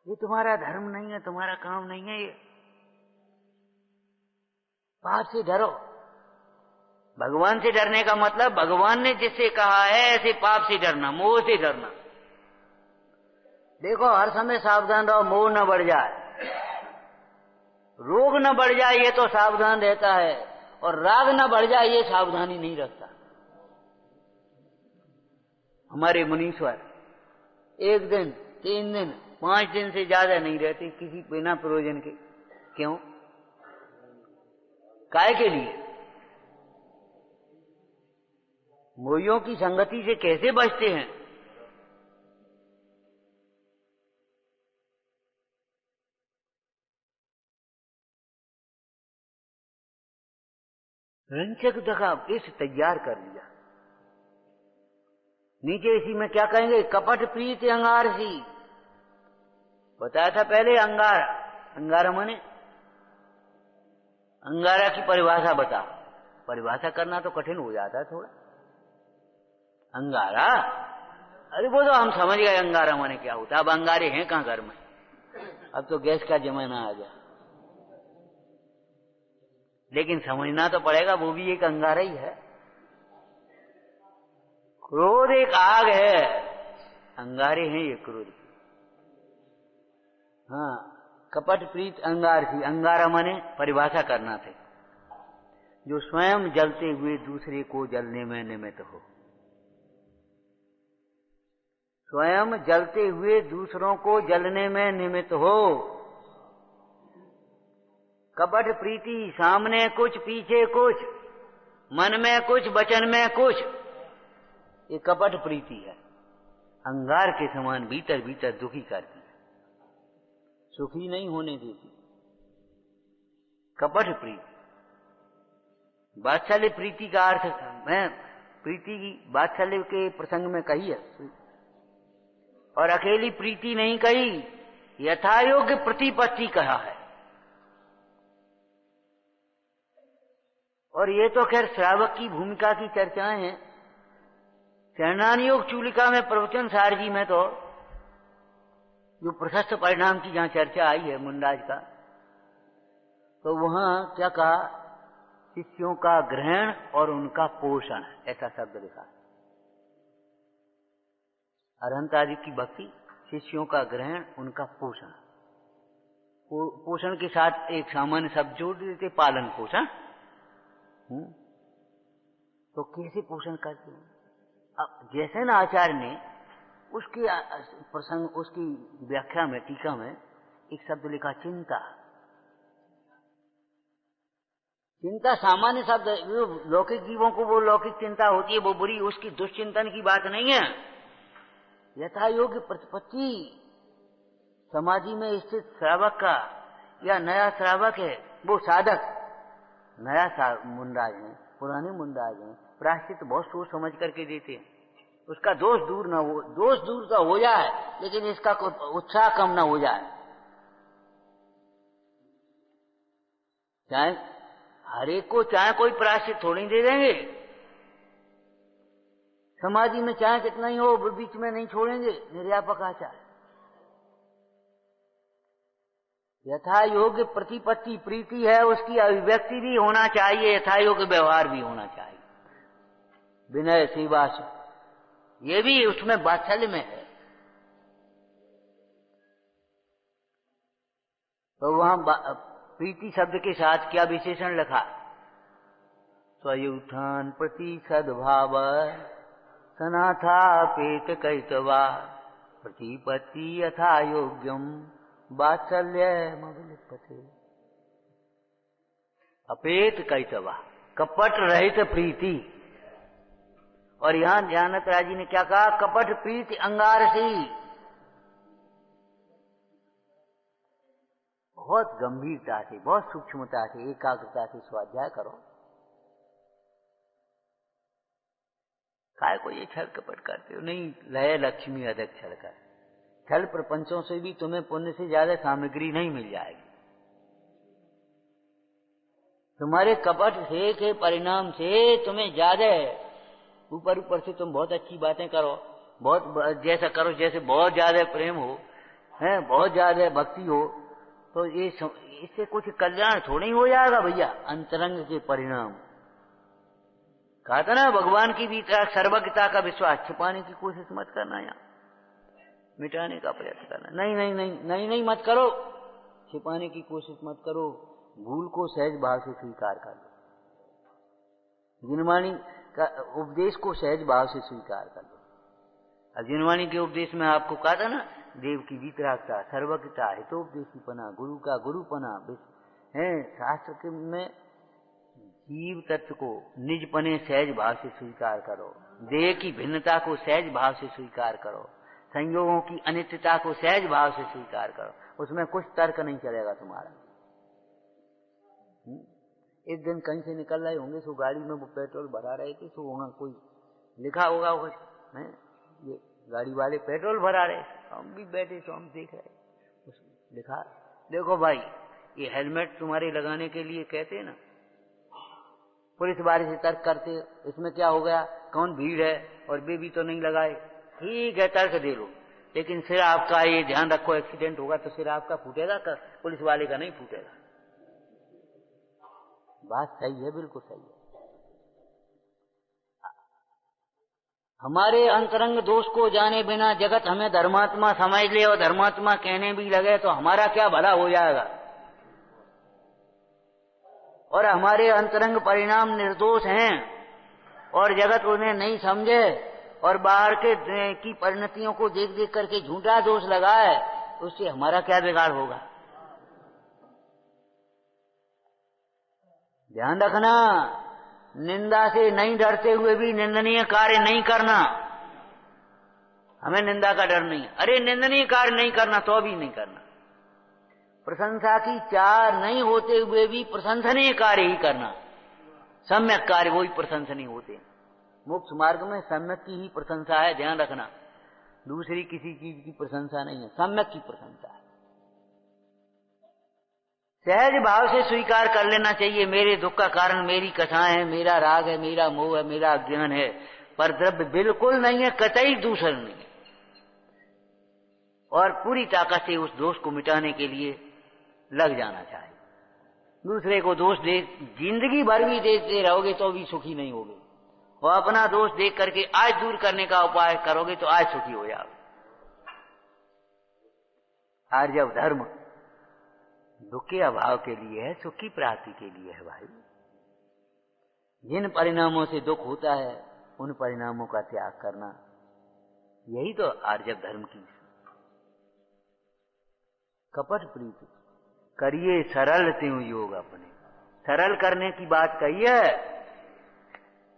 ये तुम्हारा धर्म नहीं है, तुम्हारा काम नहीं है, ये पाप से डरो। भगवान से डरने का मतलब भगवान ने जिससे कहा है ऐसे पाप से डरना, मोह से डरना। देखो हर समय सावधान रहो, मोह न बढ़ जाए, रोग न बढ़ जाए, ये तो सावधान रहता है, और राग न बढ़ जाए ये सावधानी नहीं रखता। हमारे मुनीश्वर 1 दिन 3 दिन 5 दिन से ज्यादा नहीं रहते किसी बिना प्रयोजन के। क्यों? काय के लिए? मोहियों की संगति से कैसे बचते हैं। रंचक दगा इस तैयार कर लिया। नीचे इसी में क्या कहेंगे, कपट प्रीत अंगार सी। बताया था पहले अंगारा, अंगारा माने अंगारा की परिभाषा बता। परिभाषा करना तो कठिन हो जाता है थोड़ा। अंगारा, अरे वो तो हम समझ गए अंगारा माने क्या होता है। अब अंगारे हैं कहां घर में, अब तो गैस का जमाना आ गया, लेकिन समझना तो पड़ेगा वो भी एक अंगारा ही है। क्रोध एक आग है, अंगारे हैं ये क्रोध। हाँ, कपट प्रीत अंगार थी। अंगारा माने परिभाषा करना थे, जो स्वयं जलते हुए दूसरे को जलने में निमित्त हो। स्वयं जलते हुए दूसरों को जलने में निमित्त हो। कपट प्रीति, सामने कुछ पीछे कुछ, मन में कुछ वचन में कुछ, ये कपट प्रीति है। अंगार के समान भीतर भीतर दुखी करती है, सुखी नहीं होने देती। कपट प्रीति, वात्सल्य प्रीति का अर्थ मैं प्रीति की वात्सल्य के प्रसंग में कही है, और अकेली प्रीति नहीं कही, यथायोग्य प्रतिपत्ति कहा है। और ये तो खैर श्रावक की भूमिका की चर्चाएं हैं। चरणान योग चूलिका में प्रवचन सार जी में तो जो प्रशस्त परिणाम की जहां चर्चा आई है मुंडाज का, तो वहां क्या कहा, शिष्यों का ग्रहण और उनका पोषण, ऐसा शब्द लिखा। अरहंत आदि की भक्ति, शिष्यों का ग्रहण, उनका पोषण। पोषण के साथ एक सामान्य शब्द जोड़ देते, पालन पोषण। तो कैसे पोषण करते हैं? अब जैसे ना आचार्य ने उसके प्रसंग, उसकी व्याख्या में, टीका में एक शब्द लिखा, चिंता। चिंता सामान्य शब्द, लौकिक जीवों को वो लौकिक चिंता होती है, वो बुरी, उसकी दुष्चिंतन की बात नहीं है। यथा योग्य प्रतिपत्ति, समाधि में स्थित श्रावक का या नया श्रावक है, वो साधक नया मुंडाज है, पुराने मुंडाज हैं, प्रायश्चित बहुत सोच समझ करके देते हैं। उसका दोष दूर ना हो, दोष दूर तो हो जाए, लेकिन इसका उत्साह कम ना हो जाए। चाहे हर एक को चाहे कोई प्रायश्चित थोड़ी दे देंगे, समाधि में चाहे कितना ही हो बीच में नहीं छोड़ेंगे। निर्यापक आचार्य यथा योग्य प्रतिपत्ति प्रीति है, उसकी अभिव्यक्ति भी होना चाहिए, यथा योग्य व्यवहार भी होना चाहिए, विनय सेवा से, ये भी उसमें वात्सल्य में है। तो वहां प्रीति शब्द के साथ क्या विशेषण लिखा? स्वयुत्थान प्रति सद्भाव सनाथा पेत कैतवा प्रतिपत्ति यथा योग्यम वात्सल्य मविलिप्यते। अपेत कैतवा, कपट रहित प्रीति। और यहां ज्ञानत राजी ने क्या कहा? कपट प्रीति अंगार से। बहुत गंभीरता से, बहुत सूक्ष्मता से, एकाग्रता से स्वाध्याय करो। काय को ये छल कपट करते हो? नहीं, लय लक्ष्मी अधिक छल कर। छल प्रपंचों से भी तुम्हें पुण्य से ज्यादा सामग्री नहीं मिल जाएगी। तुम्हारे कपट से के परिणाम से तुम्हें ज्यादा ऊपर ऊपर से तुम बहुत अच्छी बातें करो, बहुत जैसा करो जैसे बहुत ज्यादा प्रेम हो, है बहुत ज्यादा भक्ति हो, तो ये इससे कुछ कल्याण थोड़ी हो जाएगा भैया। अंतरंग के परिणाम कहा था ना, भगवान की भी सर्वज्ञता का विश्वास छिपाने की कोशिश मत करना, या मिटाने का प्रयत्न करना। नहीं नहीं नहीं नहीं नहीं मत करो, छिपाने की कोशिश मत करो, भूल को सहज भाव से स्वीकार कर लो, जिनवाणी का उपदेश को सहज भाव से स्वीकार कर लो। जिनवाणी के उपदेश में आपको कहा था ना, देव की वीतरागता, सर्वज्ञता, हितोपदेशीपना, गुरु का गुरुपना है। शास्त्र में जीव तत्व को निजपने सहज भाव से स्वीकार करो, देह की भिन्नता को सहज भाव से स्वीकार करो, संयोगों की अनित्यता को सहज भाव से स्वीकार करो। उसमें कुछ तर्क नहीं चलेगा तुम्हारा। एक दिन कहीं से निकल रहे होंगे, सो गाड़ी में वो पेट्रोल भरा रहे थे, तो वहां कोई लिखा होगा कुछ, ये गाड़ी वाले पेट्रोल भरा रहे, हम भी बैठे तो हम देख रहे, लिखा देखो भाई, ये हेलमेट तुम्हारे लगाने के लिए कहते हैं ना। पुलिस वाले से तर्क करते, इसमें क्या हो गया, कौन भीड़ है और वे भी तो नहीं लगाए। ठीक है, तर्क दे लो, लेकिन सिर आपका ये ध्यान रखो, एक्सीडेंट होगा तो सिर आपका फूटेगा, पुलिस वाले का नहीं फूटेगा। बात सही है, बिल्कुल सही है। हमारे अंतरंग दोष को जाने बिना जगत हमें धर्मात्मा समझ ले और धर्मात्मा कहने भी लगे तो हमारा क्या भला हो जाएगा। और हमारे अंतरंग परिणाम निर्दोष हैं और जगत उन्हें नहीं समझे और बाहर के की परिणतियों को देख देख करके झूठा दोष लगाए, उससे हमारा क्या बिगाड़ होगा। ध्यान रखना, निंदा से नहीं डरते हुए भी निंदनीय कार्य नहीं करना। हमें निंदा का डर नहीं है, अरे निंदनीय कार्य नहीं करना तो भी नहीं करना। प्रशंसा की चार नहीं होते हुए भी प्रशंसनीय कार्य ही करना। सम्यक कार्य वही प्रशंसनीय होते। मोक्ष मार्ग में सम्यक की ही प्रशंसा है, ध्यान रखना, दूसरी किसी चीज की प्रशंसा नहीं है, सम्यक की प्रशंसा है। सहज भाव से स्वीकार कर लेना चाहिए, मेरे दुख का कारण मेरी कथाएं है, मेरा राग है, मेरा मोह है, मेरा अज्ञान है, पर द्रव्य बिल्कुल नहीं है, कतई दूसर नहीं है। और पूरी ताकत से उस दोष को मिटाने के लिए लग जाना चाहिए। दूसरे को दोष दे जिंदगी भर भी देते रहोगे तो भी सुखी नहीं होगे, और अपना दोष देख करके आज दूर करने का उपाय करोगे तो आज सुखी हो जाओगे। आर्जव धर्म दुख के अभाव के लिए है, सुख की प्राप्ति के लिए है भाई। जिन परिणामों से दुख होता है उन परिणामों का त्याग करना, यही तो आर्जव धर्म की। कपट प्रीति करिए सरल त्यों योग अपने, सरल करने की बात कही है,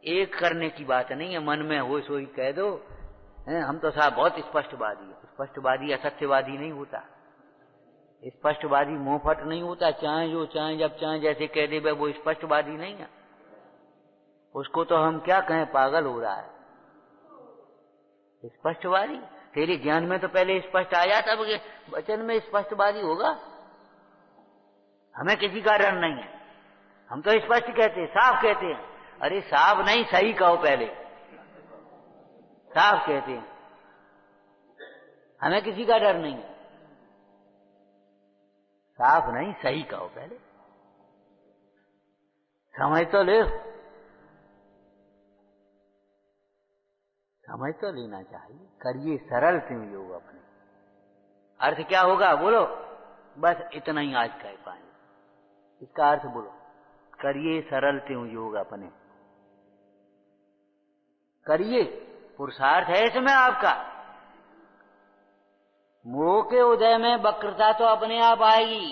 एक करने की बात नहीं है। मन में हो सोई कह दो, हम तो साहब बहुत स्पष्टवादी है। स्पष्टवादी असत्यवादी नहीं होता, स्पष्टवादी मोहफट नहीं होता। चाहे जो चाहे जब चाहे जैसे कह दे वो स्पष्टवादी नहीं है। उसको तो हम क्या कहें, पागल हो रहा है। स्पष्टवादी तेरे ज्ञान में तो पहले स्पष्ट आ जाता, वचन में स्पष्टवादी होगा। हमें किसी का डर नहीं है, हम तो स्पष्ट कहते हैं, साफ कहते हैं। अरे साफ नहीं, सही कहो, पहले साफ कहते हैं, हमें किसी का डर नहीं है। साफ नहीं, सही कहो पहले, समझ तो ले, समझ तो लेना चाहिए। करिए सरल त्यों योग अपने, अर्थ क्या होगा बोलो, बस इतना ही आज कह पाएंगे। इसका अर्थ बोलो, करिए सरल त्यों योग अपने। करिए, पुरुषार्थ है इसमें आपका। मोह के उदय में वक्रता तो अपने आप आएगी,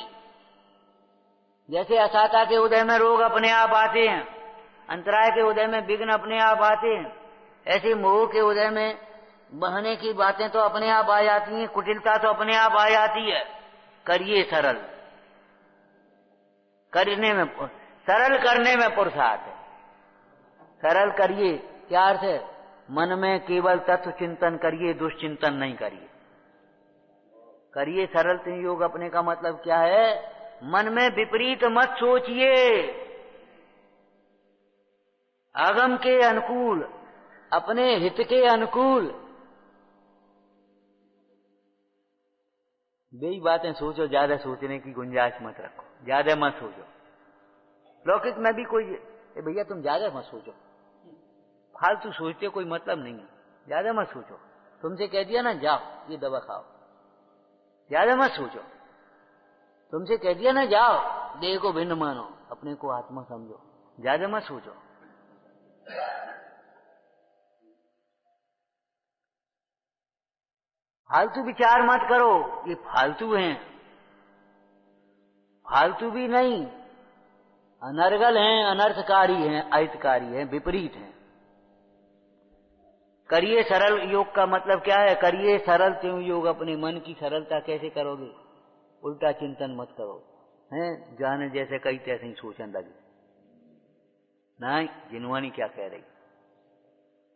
जैसे असाता के उदय में रोग अपने आप आते हैं, अंतराय के उदय में विघ्न अपने आप आते हैं, ऐसे मोह के उदय में बहने की बातें तो अपने आप आ जाती हैं, कुटिलता तो अपने आप आ जाती है। करिए सरल, करने में, सरल करने में पुरुषार्थ है। सरल करिए, क्या अर्थ है? मन में केवल तत्व चिंतन करिए, दुष्चिंतन नहीं करिए। करिए सरल त्यों योग अपने का मतलब क्या है? मन में विपरीत मत सोचिए, आगम के अनुकूल, अपने हित के अनुकूल बेई बातें सोचो, ज्यादा सोचने की गुंजाइश मत रखो, ज्यादा मत सोचो। लौकिक में भी कोई भैया तुम ज्यादा मत सोचो, फालतू सोचते कोई मतलब नहीं है, ज्यादा मत सोचो। तुमसे कह दिया ना जाओ ये दवा खाओ, ज्यादा मत सोचो। तुमसे कह दिया ना जाओ देह को भिन्न मानो, अपने को आत्मा समझो, ज्यादा मत सोचो। फालतू विचार मत करो, ये फालतू हैं, फालतू भी नहीं, अनर्गल हैं, अनर्थकारी हैं, अहितकारी हैं, विपरीत हैं। करिए सरल योग का मतलब क्या है? करिए सरल त्यों योग अपने। मन की सरलता कैसे करोगे? उल्टा चिंतन मत करो, हैं जाने जैसे कई तैसे ही सोचने लगे। नहीं, जिनवानी क्या कह रही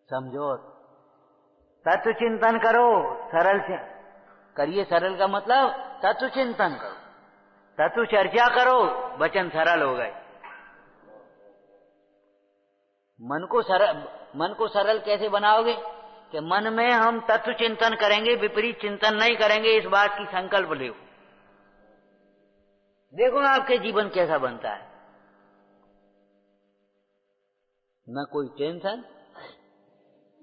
समझो, तत्व चिंतन करो, सरल से करिए। सरल का मतलब तत्व चिंतन करो, तत्व चर्चा करो, वचन सरल हो गए। मन को सरल कैसे बनाओगे? कि मन में हम तत्व चिंतन करेंगे, विपरीत चिंतन नहीं करेंगे, इस बात की संकल्प लो। देखो आपके जीवन कैसा बनता है, न कोई टेंशन,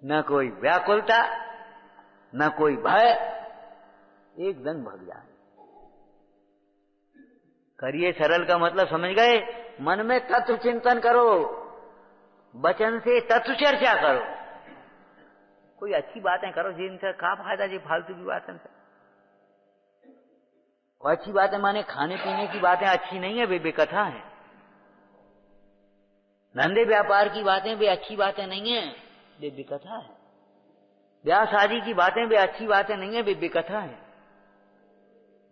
न कोई व्याकुलता, न कोई भय, एकदम भग जाए। करिए सरल का मतलब समझ गए? मन में तत्व चिंतन करो, वचन से तत्व चर्चा करो, कोई अच्छी बातें करो जिनसे क्या फायदा, जी फालतू की बातें से। और अच्छी बातें माने खाने पीने की बातें अच्छी नहीं है, वे बेकथा है। धंधे व्यापार की बातें वे अच्छी बातें नहीं है, वे बेकथा है। ब्याह शादी की बातें वे अच्छी बातें नहीं है, वे बेकथा है।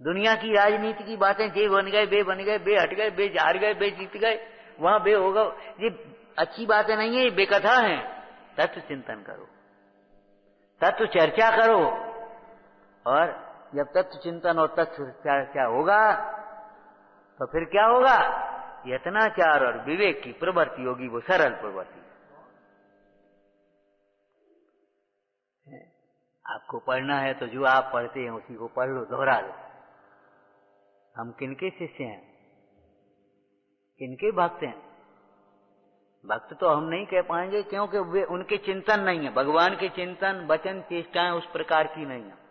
दुनिया की राजनीति की बातें ये बन गए, वे बन गए, वे हट गए, वे हार गए, वे जीत गए, वहां वे होगा, ये अच्छी बातें नहीं है, ये बेकथा है। तत्व चिंतन करो, तत्व चर्चा करो, और जब तत्व चिंतन और तत्व चर्चा होगा तो फिर क्या होगा? यत्नाचार और विवेक की प्रवृत्ति होगी, वो सरल प्रवृत्ति। आपको पढ़ना है तो जो आप पढ़ते हैं उसी को पढ़ लो, दोहरा लो। हम किनके शिष्य हैं, किनके भक्त हैं? भक्त तो हम नहीं कह पाएंगे, क्योंकि वे उनके चिंतन नहीं है, भगवान के चिंतन वचन चेष्टाएं उस प्रकार की नहीं है।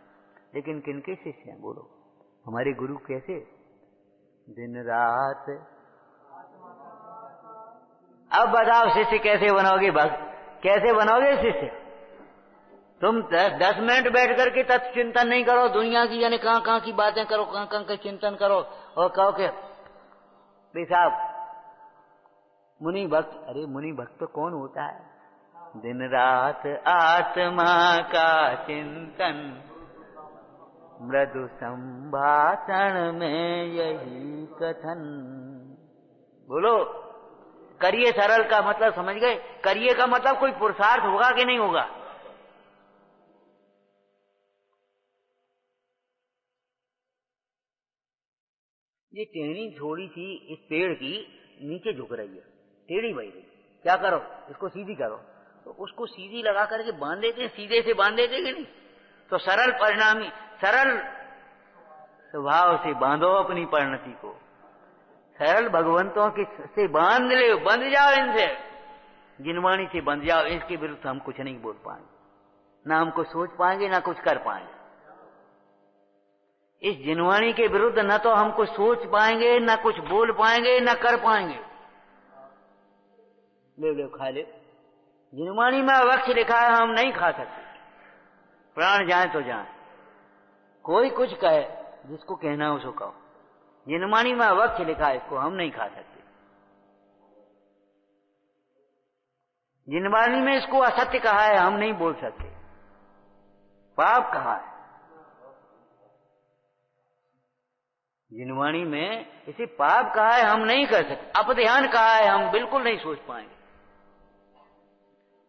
लेकिन किनके शिष्य हैं बोलो? हमारे गुरु कैसे दिन रात। अब बताओ शिष्य कैसे बनोगे? भक्त कैसे बनोगे शिष्य? तुम 10 मिनट बैठ करके तत्व चिंतन नहीं करो, दुनिया की यानी कहां की बातें करो, कहां का चिंतन करो, और कहो के साहब मुनि भक्त। अरे मुनि भक्त तो कौन होता है? दिन रात आत्मा का चिंतन, मृदु संभाषण में यही कथन। बोलो, करिए सरल का मतलब समझ गए? करिए का मतलब कोई पुरुषार्थ होगा कि नहीं होगा? ये टेढ़ी थोड़ी सी इस पेड़ की नीचे झुक रही है, टेढ़ी बही रही, क्या करो? इसको सीधी करो। तो उसको सीधी लगा करके बांध देते हैं, सीधे से बांध देते कि नहीं? तो सरल परिणामी, तो भाव से बांधो अपनी परिणति को। सरल भगवंतों के से बांध ले, बंध जाओ इनसे, जिनवाणी से बंध जाओ। इसके विरुद्ध हम कुछ नहीं बोल पाएंगे, ना हम कुछ सोच पाएंगे, ना कुछ कर पाएंगे। इस जिनवाणी के विरुद्ध न तो हम कुछ सोच पाएंगे, ना कुछ बोल पाएंगे, ना कर पाएंगे। ले ले खा ले। जिनवाणी में वक्ष लिखा है, हम नहीं खा सकते। प्राण जाए तो जाए, कोई कुछ कहे, जिसको कहना है उसको कहो। जिनवाणी में वक्ष लिखा है, इसको हम नहीं खा सकते। जिनवाणी में इसको असत्य कहा है, हम नहीं बोल सकते। पाप कहा है जिनवाणी में, इसे पाप कहा है, हम नहीं कर सकते। अपध्यान कहा है, हम बिल्कुल नहीं सोच पाएंगे।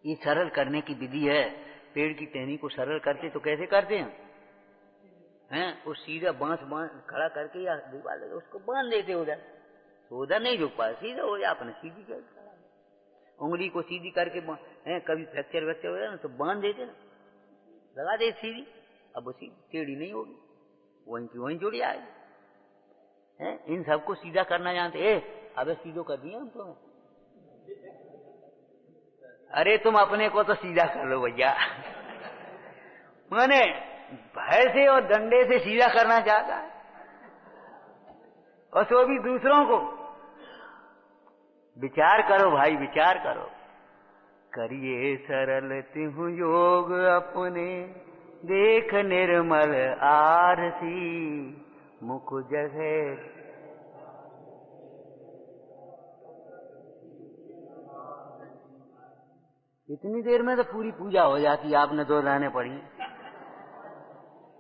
ये सरल करने की विधि है। पेड़ की टहनी को सरल करते तो कैसे करते हैं? वो सीधा बांस खड़ा करके या दीवार लगे उसको बांध देते उधर, तो उधर नहीं झुक पाए, सीधा हो जाए अपने सीधी कर। उंगली को सीधी करके कभी फ्रैक्चर वैक्चर हो जाए ना तो बांध देते ना, लगा दे सीधी। अब वो सीधी टेढ़ी नहीं होगी, वहीं की वहीं जुड़ जाएगी। इन सबको सीधा करना जानते। अबे सीधो कर दिया हम तुम्हें। अरे तुम अपने को तो सीधा कर लो भैया। मैंने भय से और डंडे से सीधा करना चाहता है, और तो भी दूसरों को। विचार करो भाई, विचार करो। करिए सरल तिहु योग अपने, देख निर्मल आरसी मुख जगह। इतनी देर में तो पूरी पूजा हो जाती, आपने दो लाने पड़ी।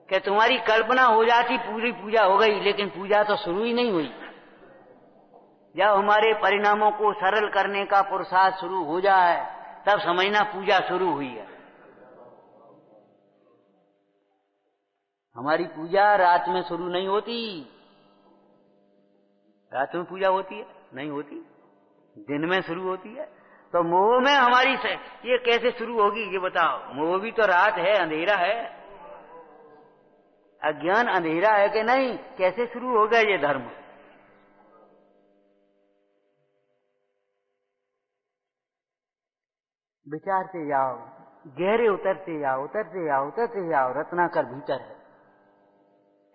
क्या तुम्हारी कल्पना हो जाती पूरी पूजा हो गई, लेकिन पूजा तो शुरू ही नहीं हुई। जब हमारे परिणामों को सरल करने का पुरुषार्थ शुरू हो जाए, तब समझना पूजा शुरू हुई है। हमारी पूजा रात में शुरू नहीं होती। रात में पूजा होती है? नहीं होती, दिन में शुरू होती है। तो मोह में हमारी ये कैसे शुरू होगी, ये बताओ। मोह भी तो रात है, अंधेरा है, अज्ञान अंधेरा है कि नहीं? कैसे शुरू हो गया ये धर्म? विचारते जाओ, गहरे उतरते जाओ, उतरते जाओ, उतरते जाओ। रत्नाकर भीतर है,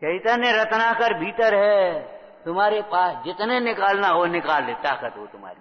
चैतन्य रत्नाकर भीतर है। तुम्हारे पास जितने निकालना हो निकाल ले, ताकत हो तुम्हारी।